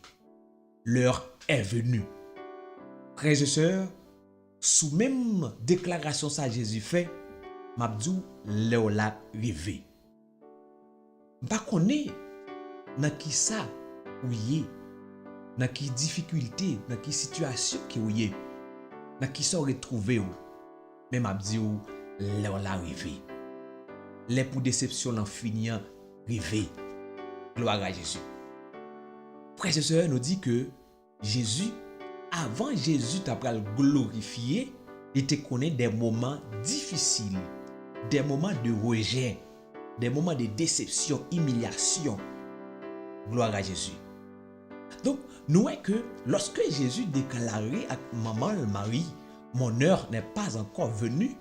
L'heure est venue. Frères et sœurs, sous même déclaration ça Jésus fait, m'abdou l'heure l'a arrivé. Pas connaît dans qui ça ou yé, dans qui difficulté, dans qui situation qui ou yé, dans qui ça retrouvé ou, mais m'abdou l'heure l'a arrivé. Les pour déception l'en finir arrivé. Gloire à Jésus. Frères et sœurs, nous dit que Jésus, avant Jésus t'appelle le glorifier, il te connaît des moments difficiles, des moments de rejet, des moments de déception, humiliation. Gloire à Jésus. Donc, nous voyons que lorsque Jésus déclarait à maman Marie, mon heure n'est pas encore venue,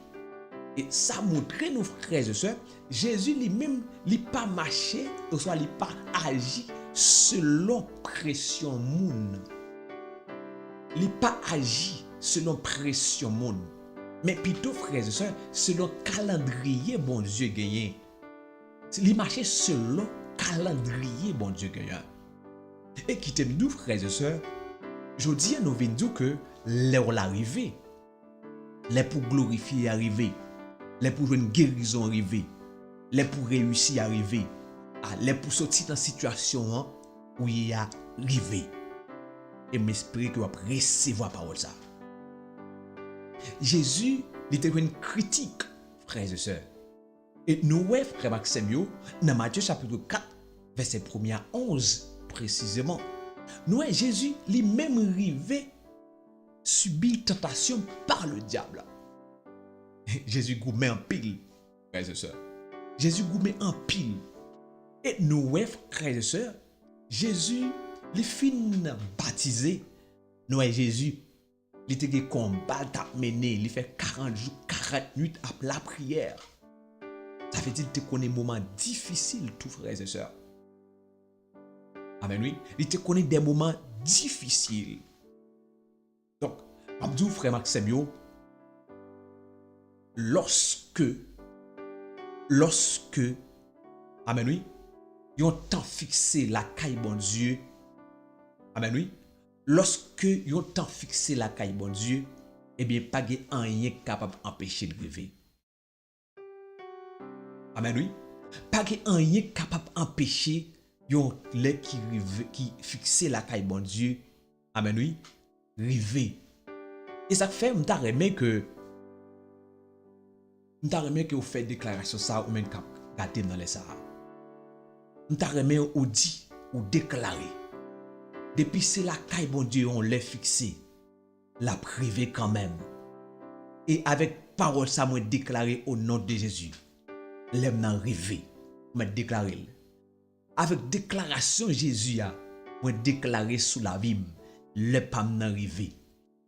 et ça montre nos frères et sœurs, Jésus lui-même, il n'a pas marché, ou soit il n'a pas agi selon pression monde. Il n'a pas agi selon pression monde. Mais plutôt, frères et sœurs, selon calendrier, bon Dieu gagné. Il marchait selon calendrier, bon Dieu gagné. Et qui t'aime nous, frères et sœurs, je dis à nous venons que l'heure l'arrivée, l'heure pour glorifier arriver. Les pour une guérison arriver, les pour réussir arriver, les pour sortir dans situation où il y a arrivé. Et m'espérer que vous allez recevoir la parole ça. Jésus était une critique, frères et sœurs. Et nous, frère Maxime, dans Matthieu chapitre 4, verset 1er à 11, précisément, nous, Jésus lui-même arrivé subit tentation par le diable. Jésus gourmet en pile, frères et sœurs. Jésus gourmet en pile. Et nous, frères et sœurs, Jésus, les fin baptisé, nous, Jésus, il était des combats à mener, il fait 40 jours, 40 nuits à la prière. Ça veut dire que tu connais des moments difficiles, tous frères et sœurs. Amen, oui. Il te connaît des moments difficiles. Donc, Abdou, frère Maxime, lorsque, amen oui, yon temps fixé la caille bon Dieu, amen oui, lorsque yon temps fixé la caille bon Dieu, eh bien, pas de rien capable d'empêcher de rêver. Amen oui, pas de rien capable d'empêcher yon le qui fixé la caille bon Dieu, amen oui, rêver. Et ça fait m'ta remet que m'ta remet que vous faites déclaration ça ou même cap gâter dans les Sahara. M'ta remet ou dit ou déclarer. Depuis c'est la caille bon Dieu on l'a fixé, la privé quand même. Et avec parole ça moi déclarer au nom de Jésus. L'aime nan rêver, moi déclarer. Avec déclaration Jésus a moi déclarer sous la vie, le pas nan rêver.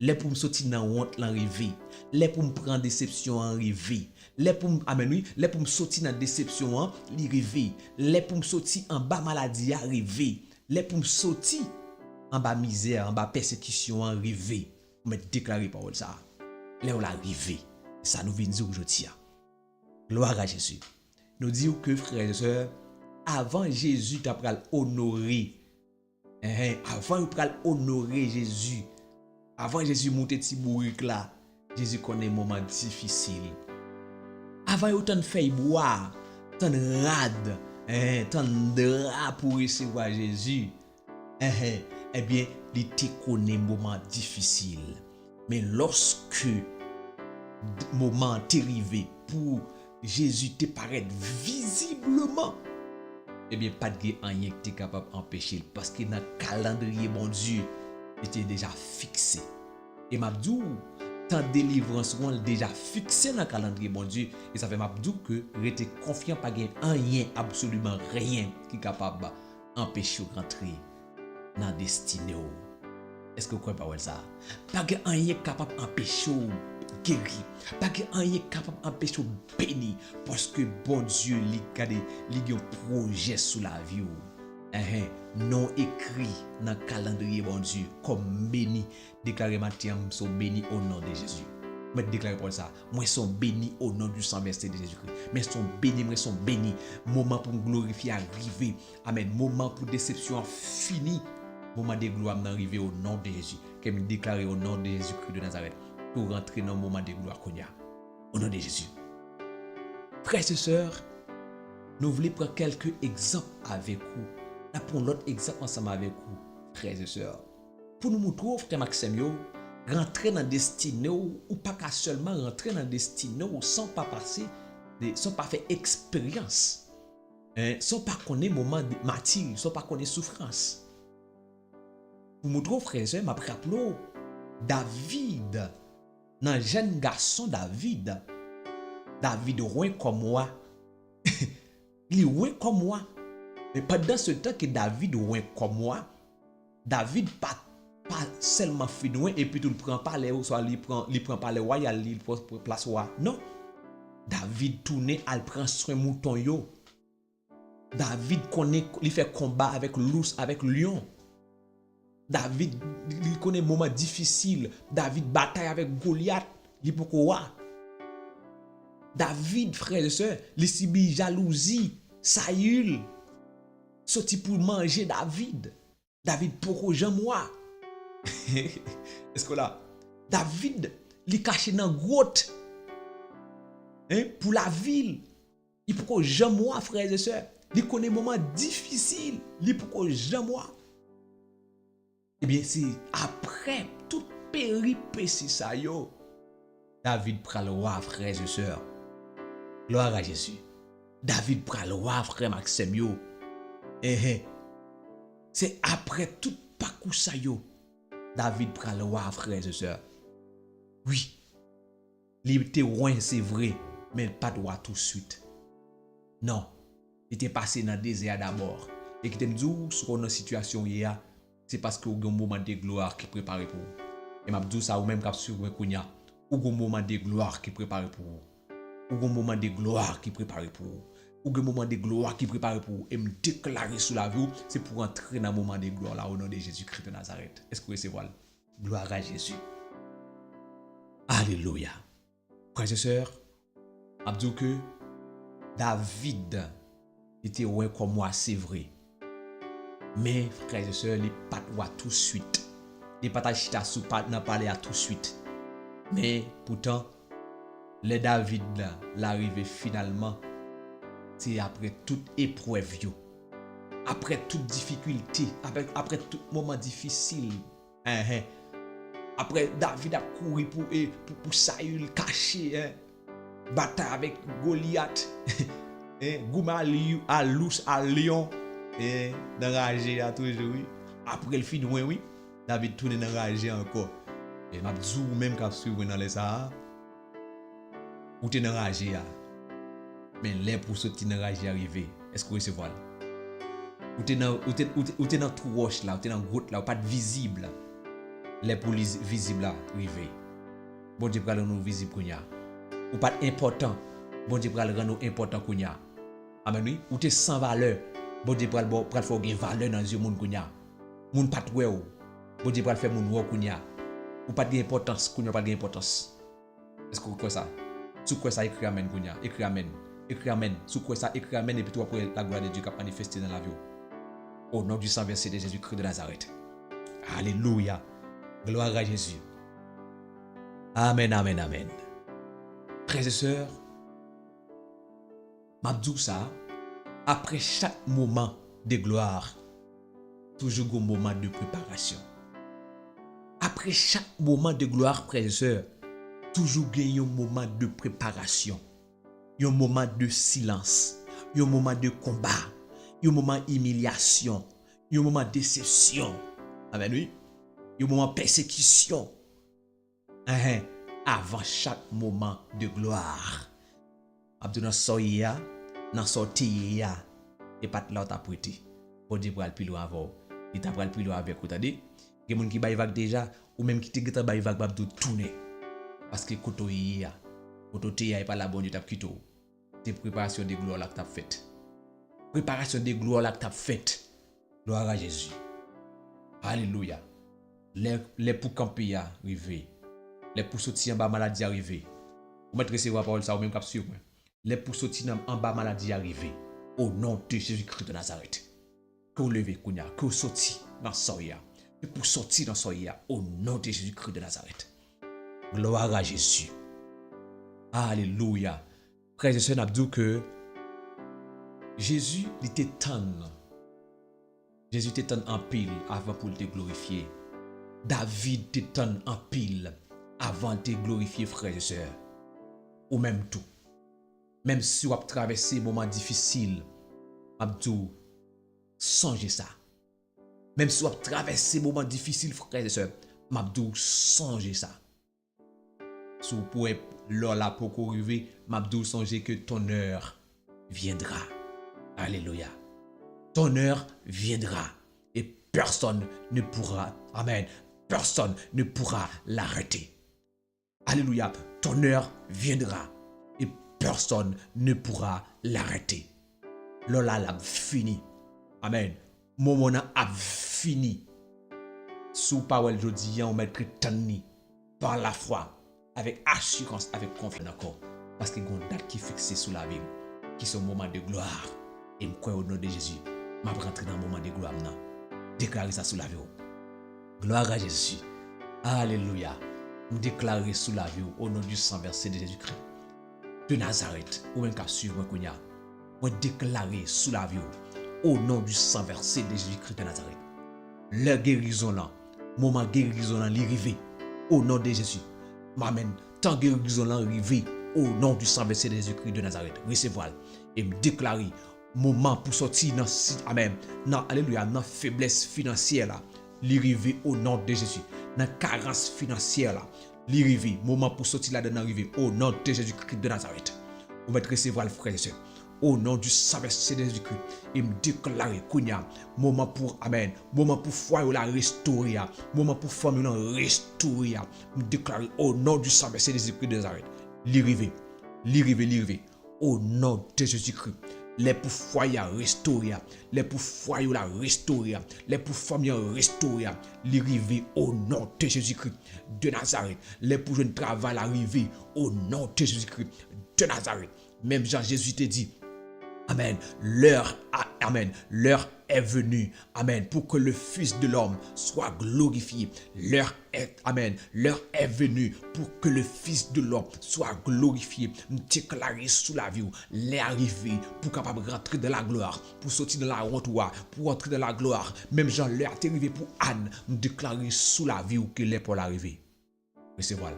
Les pour me sortir dans honte l'arrivée, les pour me prendre déception en arrivée, les pour me amen oui, les pour me sortir dans déception en l'arrivée, les pour me sortir en bas maladie arrivée, les pour me sortir en bas misère, en bas persécution arrivée. Me déclarer parole ça. Les on l'arrivée. Ça nous vient dire aujourd'hui. Gloire à Jésus. Nous disons que frères et sœurs, avant Jésus t'a pral honorer. Avant il pral honorer Jésus. Avant Jésus monter petit bourrique là, Jésus connaît un moment difficile. Avant il autant fait boire, tant rade, tant de rats pour recevoir Jésus. Eh bien, il te connaît un moment difficile. Mais lorsque moment est arrivé pour Jésus te paraître visiblement, eh bien, pas de rien qui est capable d'empêcher. Parce que dans le calendrier, mon Dieu, était déjà fixé. Et Mabdou, tant délivrance ou déjà fixé dans le calendrier bon Dieu et ça fait m'abdou que rester confiant pas gain rien absolument rien qui est capable d'empêcher de rentrer dans destinée. Est-ce que vous croyez pas ça? Pas gain rien capable d'empêcher guéri, pas gain rien capable d'empêcher béni parce que bon Dieu li a un projet sur la vie. Non écrit dans le calendrier bon Dieu comme béni déclaré Matthieu sont bénis au nom de Jésus. Mais déclaré pour ça, moi sont bénis au nom du sang versé de Jésus-Christ. Mais sont bénis, moment pour glorifier arrivé. Amen. Moment pour déception fini. Moment de gloire arrivé au nom de Jésus. Comme déclaré au nom de Jésus-Christ de Nazareth pour rentrer dans le moment de gloire qu'on y a. Au nom de Jésus. Frères et sœurs, nous voulons prendre quelques exemples avec vous. Là, pour l'autre exemple ensemble avec vous, frères et sœurs. Pour nous montrer, frère Maxime, rentrer dans la destinée ou pas qu'à seulement rentrer dans la destinée sans pas passer, sans pas faire expérience, sans pas connaître moment de martyre, sans pas connaître souffrance. Pour montrer, frères et sœurs, m'a rappelé David, un jeune garçon David loin comme moi, il est loin comme moi. Mais pendant ce temps que David loin comme moi, David pas seulement fait loin et puis tout le prend pas les soit il prend pas les royal il place roi. Non. David tourne al prend soin mouton yo. David connaît il fait combat avec l'ours avec lion. David il connaît moment difficile. David bataille avec Goliath, il pour roi. David frère et sœur, il subit jalousie, Saül sorti pour manger David. David pour moi. Est-ce que là David il caché dans grotte pour la ville. Il pour moi frères et sœurs. Il connaît moment difficile, il pour moi. Eh bien c'est après toute péripétie ça yo David prend le roi frères et sœurs. Gloire à Jésus. David prend le roi frère Maxime yo. C'est après tout parcours ça yo David prend le roi frères et sœurs. Oui. Il était loin c'est vrai, mais pas de roi tout de suite. Non. Il était passé dans le désert d'abord. Et qui te dit sur une situation hier, c'est parce que vous avez un moment de gloire qui prépare pour vous. Et m'a dit ça ou même cap sur kounya, ou un moment de gloire qui prépare pour vous. Ou un moment de gloire qui prépare pour vous. Ou un moment de gloire qui prépare pour vous. Et me déclarer sur la vie, c'est pour entrer dans le moment de gloire là au nom de Jésus-Christ de Nazareth. Est-ce que vous recevez? Gloire à Jésus. Alléluia. Frères et sœurs, m'a dit que David était ouais comme moi, c'est vrai. Mais frères et sœurs, les pas tout de suite. Les pas chita sous pas n'a parlé à tout de suite. Mais pourtant, le David l'arrivée finalement, c'est après toute épreuve, après toute difficulté, après tout moment difficile. Après David a couru pour Saül caché, bataille avec Goliath, Gouma à l'ours à lion. Et dans rage à toujours oui. Après le fin oui, David tourne dans rage encore. Et m'a dit même quand suivre dans les ça. Ou t'es dans rage mais les pour sortir dans rage arriver. Est-ce que vous recevez? Ou t'es dans trou roche là, ou t'es dans grotte là, ou pas visible. Les polices visibles là arriver. Bon Dieu pral nous visible kounya. Ou pas important. Bon Dieu pral rendre nous important kounya. Amen oui, ou t'es sans valeur. Bon Dieu pral faire une valeur dans yeux moun kounya. Moun pat wè ou. Bon Dieu pral faire moun wò kounya. Ou pas d'importance kounya pas d'importance. Est-ce que vous croyez ça? Sous quoi ça écrit amen kounya? Écrit amen. Écrit amen. Sous quoi ça écrit amen et puis toi après la gloire de Dieu qui a manifesté dans la vie. Au nom du sang versé de Jésus-Christ de Nazareth. Alléluia. Gloire à Jésus. Amen, amen, amen. Frères et sœurs, m'abdou ça. Après chaque moment de gloire, toujours un moment de préparation. Après chaque moment de gloire, frères et sœurs, toujours un moment de préparation. Un moment de silence. Un moment de combat. Un moment d'humiliation. Un moment de déception. Amen, oui. Un moment de persécution. avant chaque moment de gloire. Abdou nan soya, nan sorti ya, et pas là t'a prêté. Bon Dieu pral plus loin avant. Il t'a pral plus loin avec ou t'a dit. Gen moun ki bay vague déjà ou même qui te geta bay vague Abdou tourner. Parce que koto ya, koto te ya pas la bon Dieu t'a quitté. C'est préparation de gloire là que t'a fait. Préparation de gloire là que t'a fait. Gloire à Jésus. Alléluia. Les pour camper arrivé. Les pour sortir en bas maladie arrivé. Vous mettez recevoir parole ça ou même cap sur moi. Les pour sortir en bas maladie arrivé. Au nom de Jésus-Christ de Nazareth. Que vous levez kounya, que vous sortiez dans soya. Et pour sortir dans soya au nom de Jésus-Christ de Nazareth. Gloire à Jésus. Alléluia. Frère et sœurs, n'a dit que Jésus était tendre. Jésus était tendre en pile avant pour te glorifier. David était tendre en pile avant de te glorifier, frères et sœurs. Ou même tout. Même si vous avez traversé des moments difficiles, Abdou, songez ça. Même si vous avez traversé des moments difficiles, frères et sœurs, Abdou, songez ça. Si vous pouvez, là pour arriver, Abdou, songez que ton heure viendra. Alléluia. Ton heure viendra et personne ne pourra, amen, personne ne pourra l'arrêter. Alléluia. Ton heure viendra et personne ne pourra l'arrêter. Lola l'a fini. Amen. Moment a fini. Sous parole jodi, on met tani par la foi, avec assurance, avec confiance encore. Parce qu'il y a une date qui est fixée sous la vie, qui sont moment de gloire. Et je crois au nom de Jésus, je vais rentrer dans le moment de gloire. Déclarer ça sous la vie. Gloire à Jésus. Alléluia. Je déclarer sous la vie au nom du sang versé de Jésus-Christ. De Nazareth, ou même qu'à suivre moi, je déclarer sous la vie au nom du sang versé de Jésus-Christ de Nazareth. Le guérison là, moment guérison là, l'arrivée au nom de Jésus. M'amène, tant guérison là, arrivé au nom du sang versé de Jésus-Christ de Nazareth. Recevoir et me déclarer moment pour sortir dans amen dans alléluia dans faiblesse financière là l'arrivée au nom de Jésus dans carence financière là l'arrivée moment pour sortir là dedans arriver au nom de Jésus-Christ de Nazareth vous mettre recevoir le frère et sœur au nom du sang versé de Jésus-Christ et me déclarer kounya moment pour amen moment pour foyer la restaurer moment pour famille la restaurer me déclarer au nom du sang versé de Jésus-Christ de Nazareth l'arrivée au nom de Jésus-Christ. Les pour foyer restaurer, les pour foyer la restaurer, les pour famille restaurer, l'arrivée au nom de Jésus-Christ de Nazareth, les pour jeune travail arriver au nom de Jésus-Christ de Nazareth. Même Jean Jésus te dit, amen, l'heure est venue, amen, pour que le Fils de l'homme soit glorifié. L'heure est venue pour que le Fils de l'homme soit glorifié. Nous déclarer sous la vie, l'est arrivé pour capable rentrer dans la gloire, pour sortir dans la honte, pour entrer dans la gloire. Même Jean, l'heure est arrivé pour Anne, nous déclarer sous la vie que l'est pour l'arrivée. Recevez-le.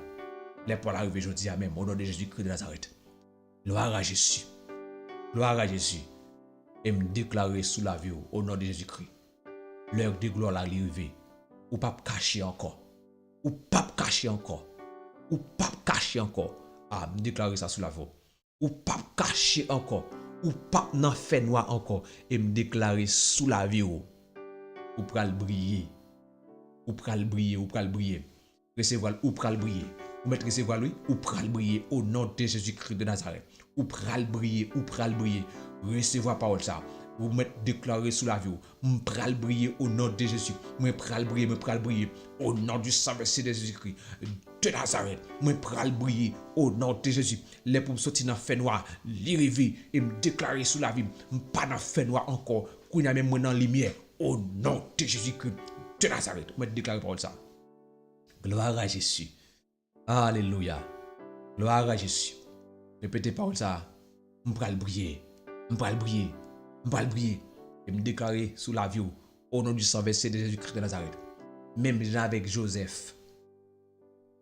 L'est pour l'arrivée, je dis amen, au nom de Jésus-Christ de Nazareth. Gloire à Jésus. Gloire à Jésus. Et me déclarer sous la vie au nom de Jésus-Christ. L'heure de gloire l'arrivée. Ou pas cacher encore. Ou pas cacher encore. Ou pas cacher encore. Ah, me déclarer ça sous la vie. Ou pas cacher encore. Ou pas n'en faire noir encore. Et me déclarer sous la vie. Ou pral briller. Ou pral briller. Ou pral briller. Recevoir ou pral briller. Ou mettre recevoir lui. Ou pral briller au nom de Jésus-Christ de Nazareth. Ou pral briller. Ou pral briller. Recevoir parole ça. Vous mettez déclaré sous la vie. Je pral briller au nom de Jésus. Je pral briller au nom du sang versé de Jésus-Christ de Nazareth. Je pral briller au nom de Jésus. Les pour sortir dans fait noir, l'arriver et me déclarer sous la vie. Je pas dans fait noir encore. Qu'on y a même dans lumière au nom de Jésus-Christ de Nazareth. Je déclarer parole ça. Gloire à Jésus. Alléluia. Gloire à Jésus. Répétez parole ça. Je pral briller. Je vais briller et me déclarer sous la vie au nom du sang versé de Jésus-Christ de Nazareth. Même avec Joseph,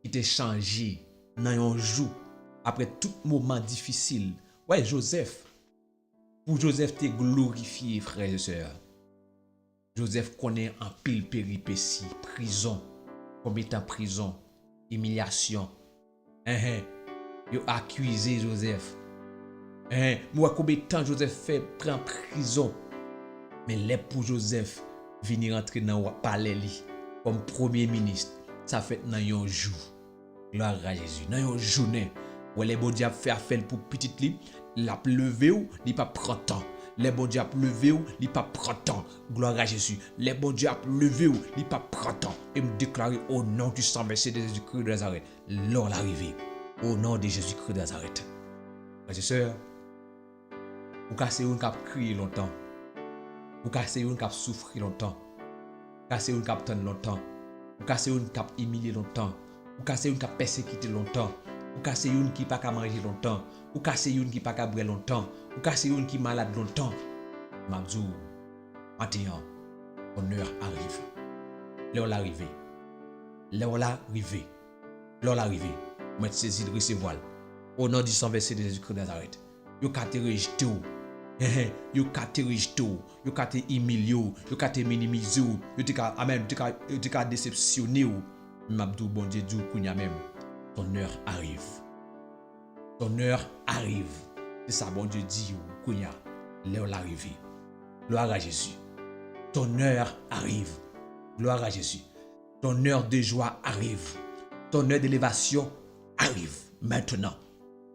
qui t'a changé dans un jour après tout moment difficile. Ouais, Joseph, pour Joseph t'es glorifié, frères et sœurs. Joseph connaît en pile péripéties, prison, combien de prison, humiliation, Yo accusé Joseph. Moi combien de temps Joseph fait prend prison. Mais les pour Joseph venir rentrer dans le palais comme premier ministre, ça fait dans un jour. Gloire à Jésus. Dans une journée où les bon Dieu a fait affaire pour petit li, l'a levé ou il pas prend temps. Les bon Dieu a levé ou il pas prend temps. Gloire à Jésus. Les bon Dieu a levé ou il pas prend temps. Et me déclarer au nom du sang versé de Jésus-Christ de Nazareth, l'heure l'arrivée. Au nom de Jésus-Christ de Nazareth. Frères et sœurs, vous cassez une cap crier longtemps. Vous cassez une cap souffrir longtemps. Vous cassez une cap tendre longtemps. Vous cassez une cap humilier longtemps. Vous cassez une cap persécuter longtemps. Vous cassez une qui pas qu'à manger longtemps. Vous cassez une qui pas qu'à boire longtemps. Vous cassez une qui malade longtemps. Mabzou, maintenant, ton heure arrive. L'heure l'arrivée. L'heure l'arrivée. L'heure l'arrivée. Mettre saisi de recevoir. Au nom du sang versé de Jésus-Christ de Nazareth. Yo ka te rejeté ou. Yo ka te rejeté ou. Yo ka te humilié ou. Yo ka te minimisé ou. Yo te ka amen. Yo te ka déceptionné ou. Mabdou bon Dieu Dieu kounya même. Ton heure arrive. Ton heure arrive. C'est ça bon Dieu dit ou kounya. L'heure l'arrivée. Gloire à Jésus. Ton heure arrive. Gloire à Jésus. Ton heure de joie arrive. Ton heure d'élévation arrive maintenant.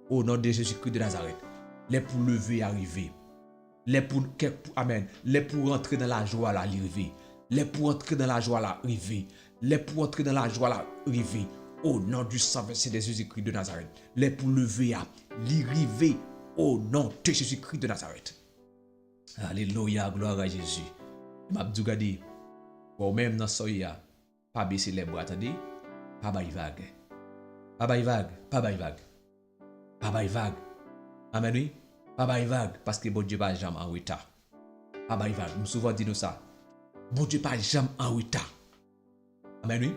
Au nom de Jésus-Christ de Nazareth. Les pour lever arriver. Les pour amen. Les pour entrer dans la joie là arriver. Les pour entrer dans la joie là arriver. Les pour entrer dans la joie là arriver. Au nom du sang versé de Jésus-Christ de Nazareth. Les pour lever à l'arriver. Au nom de Jésus-Christ de Nazareth. Alléluia, gloire à Jésus. M'abdou gadi. Ou même dans soya, pas baisser les bras, attendez. Pas bail vague. Pas bail vague, pas bail vague. Pas bail vague. Amen oui. Pas bail vague parce que bon Dieu pas jamais en retard. Pas bail vague. Nous souvent dit nous ça. Bon Dieu pas jamais en retard. Amen oui.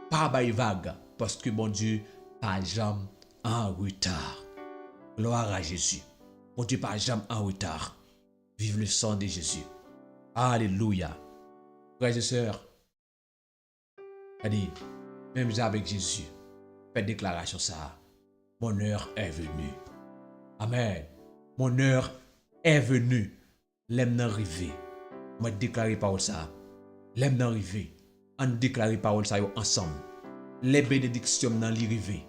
Pas bail vague parce que bon Dieu pas jamais en retard. Gloire à Jésus. Bon Dieu pas jamais en retard. Vive le sang de Jésus. Alléluia. Frères et sœurs, allez, même avec Jésus, faites déclaration ça. Mon heure est venue. Amen. Mon heure est venue. L'aime n'arriver. Moi déclarer parole ça. L'aime n'arriver. On déclarer parole ça ensemble. Les bénédictions dans l'arrivée.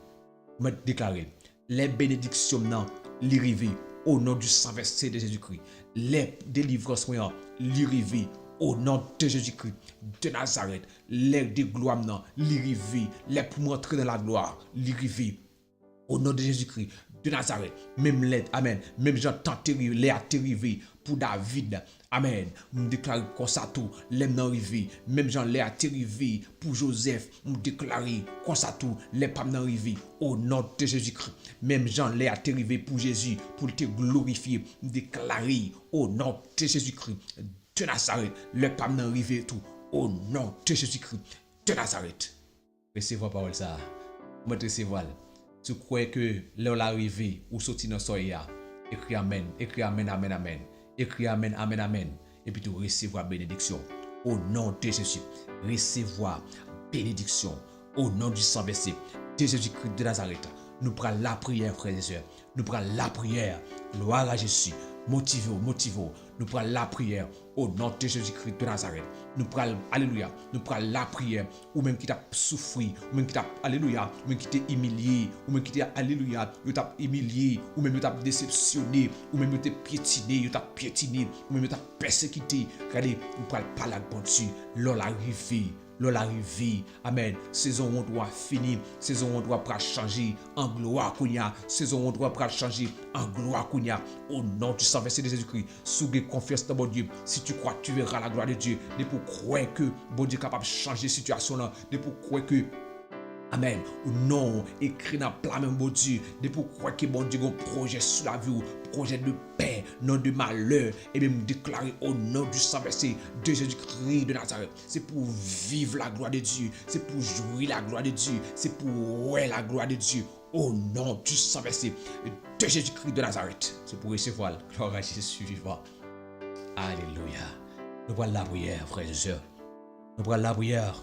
Moi déclarer. Les bénédictions dans l'arrivée. Au nom du sang versé de Jésus-Christ. Les délivrances sont l'arrivée. Au nom de Jésus-Christ de Nazareth. Les de gloire dans l'arrivée. Les pour montrer dans la gloire. L'arrivée. Au nom de Jésus-Christ de Nazareth. Même l'aide. Amen. Même j'entends les arriver pour David. Amen. Je déclare comme ça tout. Les n'arriver. Même j'en l'ai arrivé pour Joseph. Je déclare comme ça tout. Les pas n'arriver. Au nom de Jésus-Christ. Même j'en l'ai arrivé pour Jésus. Pour te glorifier. Je déclare au nom de Jésus-Christ de Nazareth. Les pas n'arriver tout. Au nom de Jésus-Christ de Nazareth. Recevez la parole ça. Moi te recevoir. Tu crois que l'heure l'arrivée ou sortir dans soya, écris amen, amen, amen. Écris amen, amen. Et puis tu recevras bénédiction. Au nom de Jésus, recevoir bénédiction. Au nom du sang versé de Jésus-Christ de Nazareth. Nous prenons la prière, frères et sœurs. Nous prenons la prière. Gloire à Jésus. Motivez-vous. Nous prenons la prière au nom de Jésus-Christ de Nazareth. Nous prenons, alléluia, nous prenons la prière, ou même qui t'a souffert, ou même qui t'a, alléluia, ou même qui t'a humilié, ou même qui t'a, alléluia, ou t'a humilié, ou même qui t'a déceptionné, ou même qui t'a piétiné, ou même qui t'a persécuté. Regardez, nous prenons pas la bonne Dieu, l'arrivée, amen. Saison où on doit finir, saison où on doit changer en gloire kounya, saison où on doit changer en gloire kounya. Au nom du sang versé de Jésus-Christ, sougue confiance dans mon Dieu. Si tu crois, tu verras la gloire de Dieu. De pour croire que bon Dieu est capable de changer la situation là, de pour croire que amen. Ou non, écrit dans le plan même bon Dieu. De pour croire que bon Dieu a un projet sur la vie, projet de paix, non de malheur. Et bien me déclarer au nom du sang versé de Jésus-Christ de Nazareth. C'est pour vivre la gloire de Dieu. C'est pour jouir la gloire de Dieu. C'est pour voir la gloire de Dieu. Au nom du sang versé de Jésus-Christ de Nazareth. C'est pour recevoir la gloire à Jésus vivant. Alléluia. Nous prenons la prière, frères et sœurs. Nous prenons la prière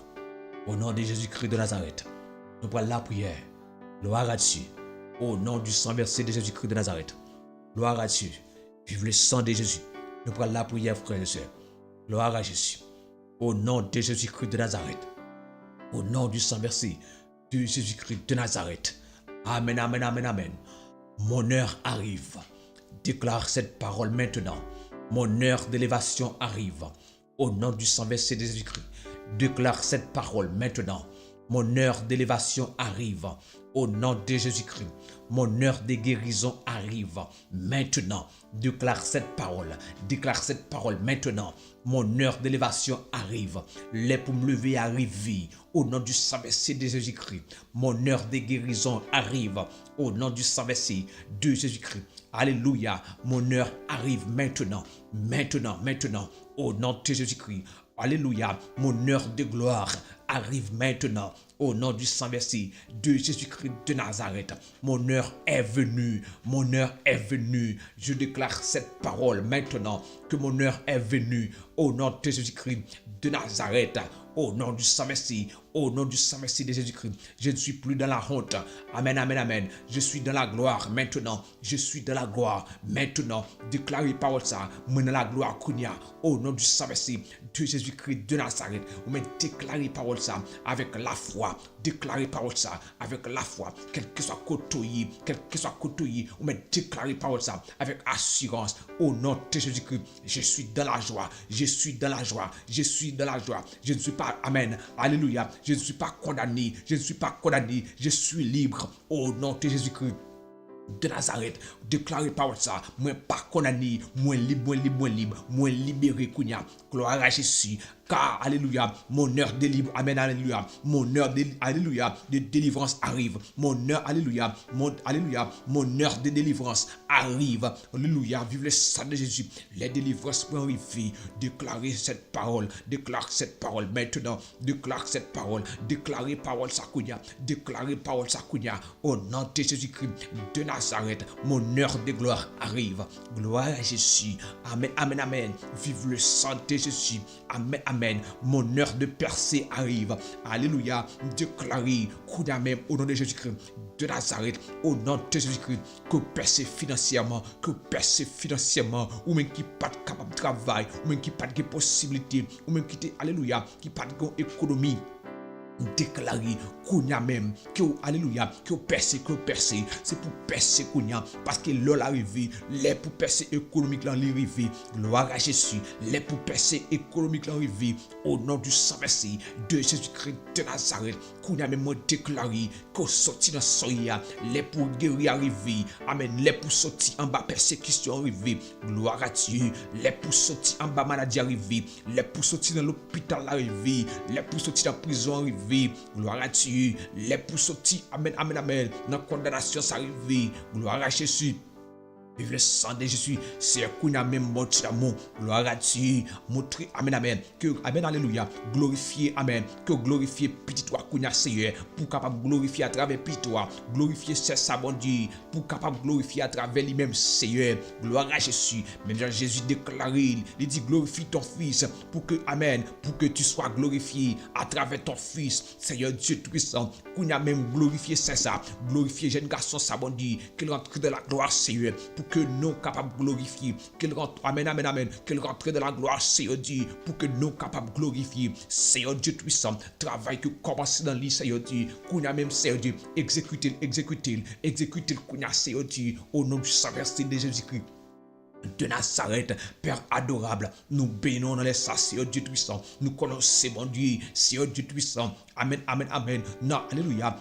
au nom de Jésus-Christ de Nazareth. Nous prenons la prière. Gloire à Dieu. Au nom du sang versé de Jésus-Christ de Nazareth. Gloire à Dieu. Vive le sang de Jésus. Nous prenons la prière, frères et sœurs. Gloire à Jésus. Au nom de Jésus-Christ de Nazareth. Au nom du sang versé de Jésus-Christ de Nazareth. Amen, amen, amen, amen. Mon heure arrive. Déclare cette parole maintenant. Mon heure d'élévation arrive. Au nom du sang versé de Jésus-Christ. Déclare cette parole maintenant. Mon heure d'élévation arrive. Au nom de Jésus-Christ. Mon heure de guérison arrive maintenant. Déclare cette parole. Déclare cette parole maintenant. Mon heure d'élévation arrive. Les pour me lever arrive. Au nom du sang versé de Jésus-Christ. Mon heure de guérison arrive. Au nom du sang versé de Jésus-Christ. Alléluia. Mon heure arrive maintenant. Maintenant, maintenant. Au nom de Jésus-Christ. Alléluia. Mon heure de gloire arrive maintenant. Au nom du sang versé de Jésus-Christ de Nazareth. Mon heure est venue. Mon heure est venue. Je déclare cette parole maintenant que mon heure est venue. Au nom de Jésus-Christ de Nazareth. Au nom du sang versé. Au nom du sang versé de Jésus-Christ. Je ne suis plus dans la honte. Amen, amen, amen. Je suis dans la gloire maintenant. Je suis dans la gloire maintenant. Déclarez parole ça. Moi dans la gloire kounia. Au nom du sang versé de Jésus-Christ de Nazareth. Vous me déclarez parole ça avec la foi. Déclarez parole ça avec la foi. Quel que soit côtoyé, vous me déclarez parole ça avec assurance. Au nom de Jésus-Christ, je suis dans la joie. Je suis dans la joie. Je suis dans la joie. Je ne suis pas, amen, alléluia. Je ne suis pas condamné. Je ne suis pas condamné. Je suis libre. Au nom de Jésus-Christ de Nazareth, déclarez parole ça, moi pas condamné, moi libre, moi libéré, kounya. Gloire à Jésus. Car, alléluia, mon heure de libre, amen, alléluia, mon heure de, alléluia, de délivrance arrive, mon heure, alléluia, mon heure de délivrance arrive, alléluia, vive le sang de Jésus, les délivrances vont arriver, déclarez cette parole maintenant, déclare cette parole, déclarez parole sakounia, déclarez parole sakounia, au nom de Jésus-Christ de Nazareth, mon heure de gloire arrive, gloire à Jésus, amen, amen, amen, vive le sang de Jésus, amen, amen. Mon heure de percée arrive. Alléluia. Déclarez, kouda même au nom de Jésus-Christ de Nazareth, au nom de Jésus-Christ, que percez financièrement, ou même qui pas capable de travail, ou même qui pas de possibilité, ou même qui alléluia, qui pas de économie. Déclarer Kounia même que alléluia que percer c'est pour percer Kounia parce que l'heure arrivé les pour percer économique l'arrivé gloire à Jésus les pour percer économique l'arrivé au nom du sang versé de Jésus-Christ de Nazareth Kounia même déclarer que sorti dans soya les pour guérir arrivé amen les pour sortir en bas persécution arrivé gloire à Dieu les pour sortir en bas maladie arrivé les pour sortir dans l'hôpital arrivé les pour sortir dans prison arrivé gloire à Dieu, les pour sortir, amen, amen, amen, dans la condamnation, ça arrive, gloire à Jésus. Vive le sang de Jésus, c'est qu'on a même montré d'amour, gloire à Dieu, montrer, amen, amen, que, amen, alléluia, glorifier, amen, que glorifier petit toi qu'on a Seigneur, pour capable glorifier à travers petit toi, glorifier c'est ça, bon Dieu, pour capable glorifier à travers lui-même, Seigneur, gloire à Jésus, même Jésus déclaré, il dit glorifie ton Fils, pour que, amen, pour que tu sois glorifié à travers ton Fils, Seigneur Dieu Tout-Puissant, qu'on a même glorifié c'est ça, glorifier jeune garçon, ça, bon Dieu, qu'il rentre de la gloire, Seigneur, pour que nous capables de glorifier, qu'il rentre, amen, amen, amen, qu'il rentre de la gloire, Seigneur Dieu, pour que nous capables de glorifier, Seigneur Dieu Tout-Puissant, travail que commence dans l'île, Seigneur Dieu, qu'on a même, Seigneur Dieu, exécuter, qu'on a, Seigneur Dieu, au nom du Saint-Versé de Jésus-Christ de Nazareth, Père adorable, nous bénissons dans les saints, Seigneur Dieu Tout-Puissant, nous connaissons, mon Dieu, Seigneur Dieu Tout-Puissant, amen, amen, amen, non, alléluia,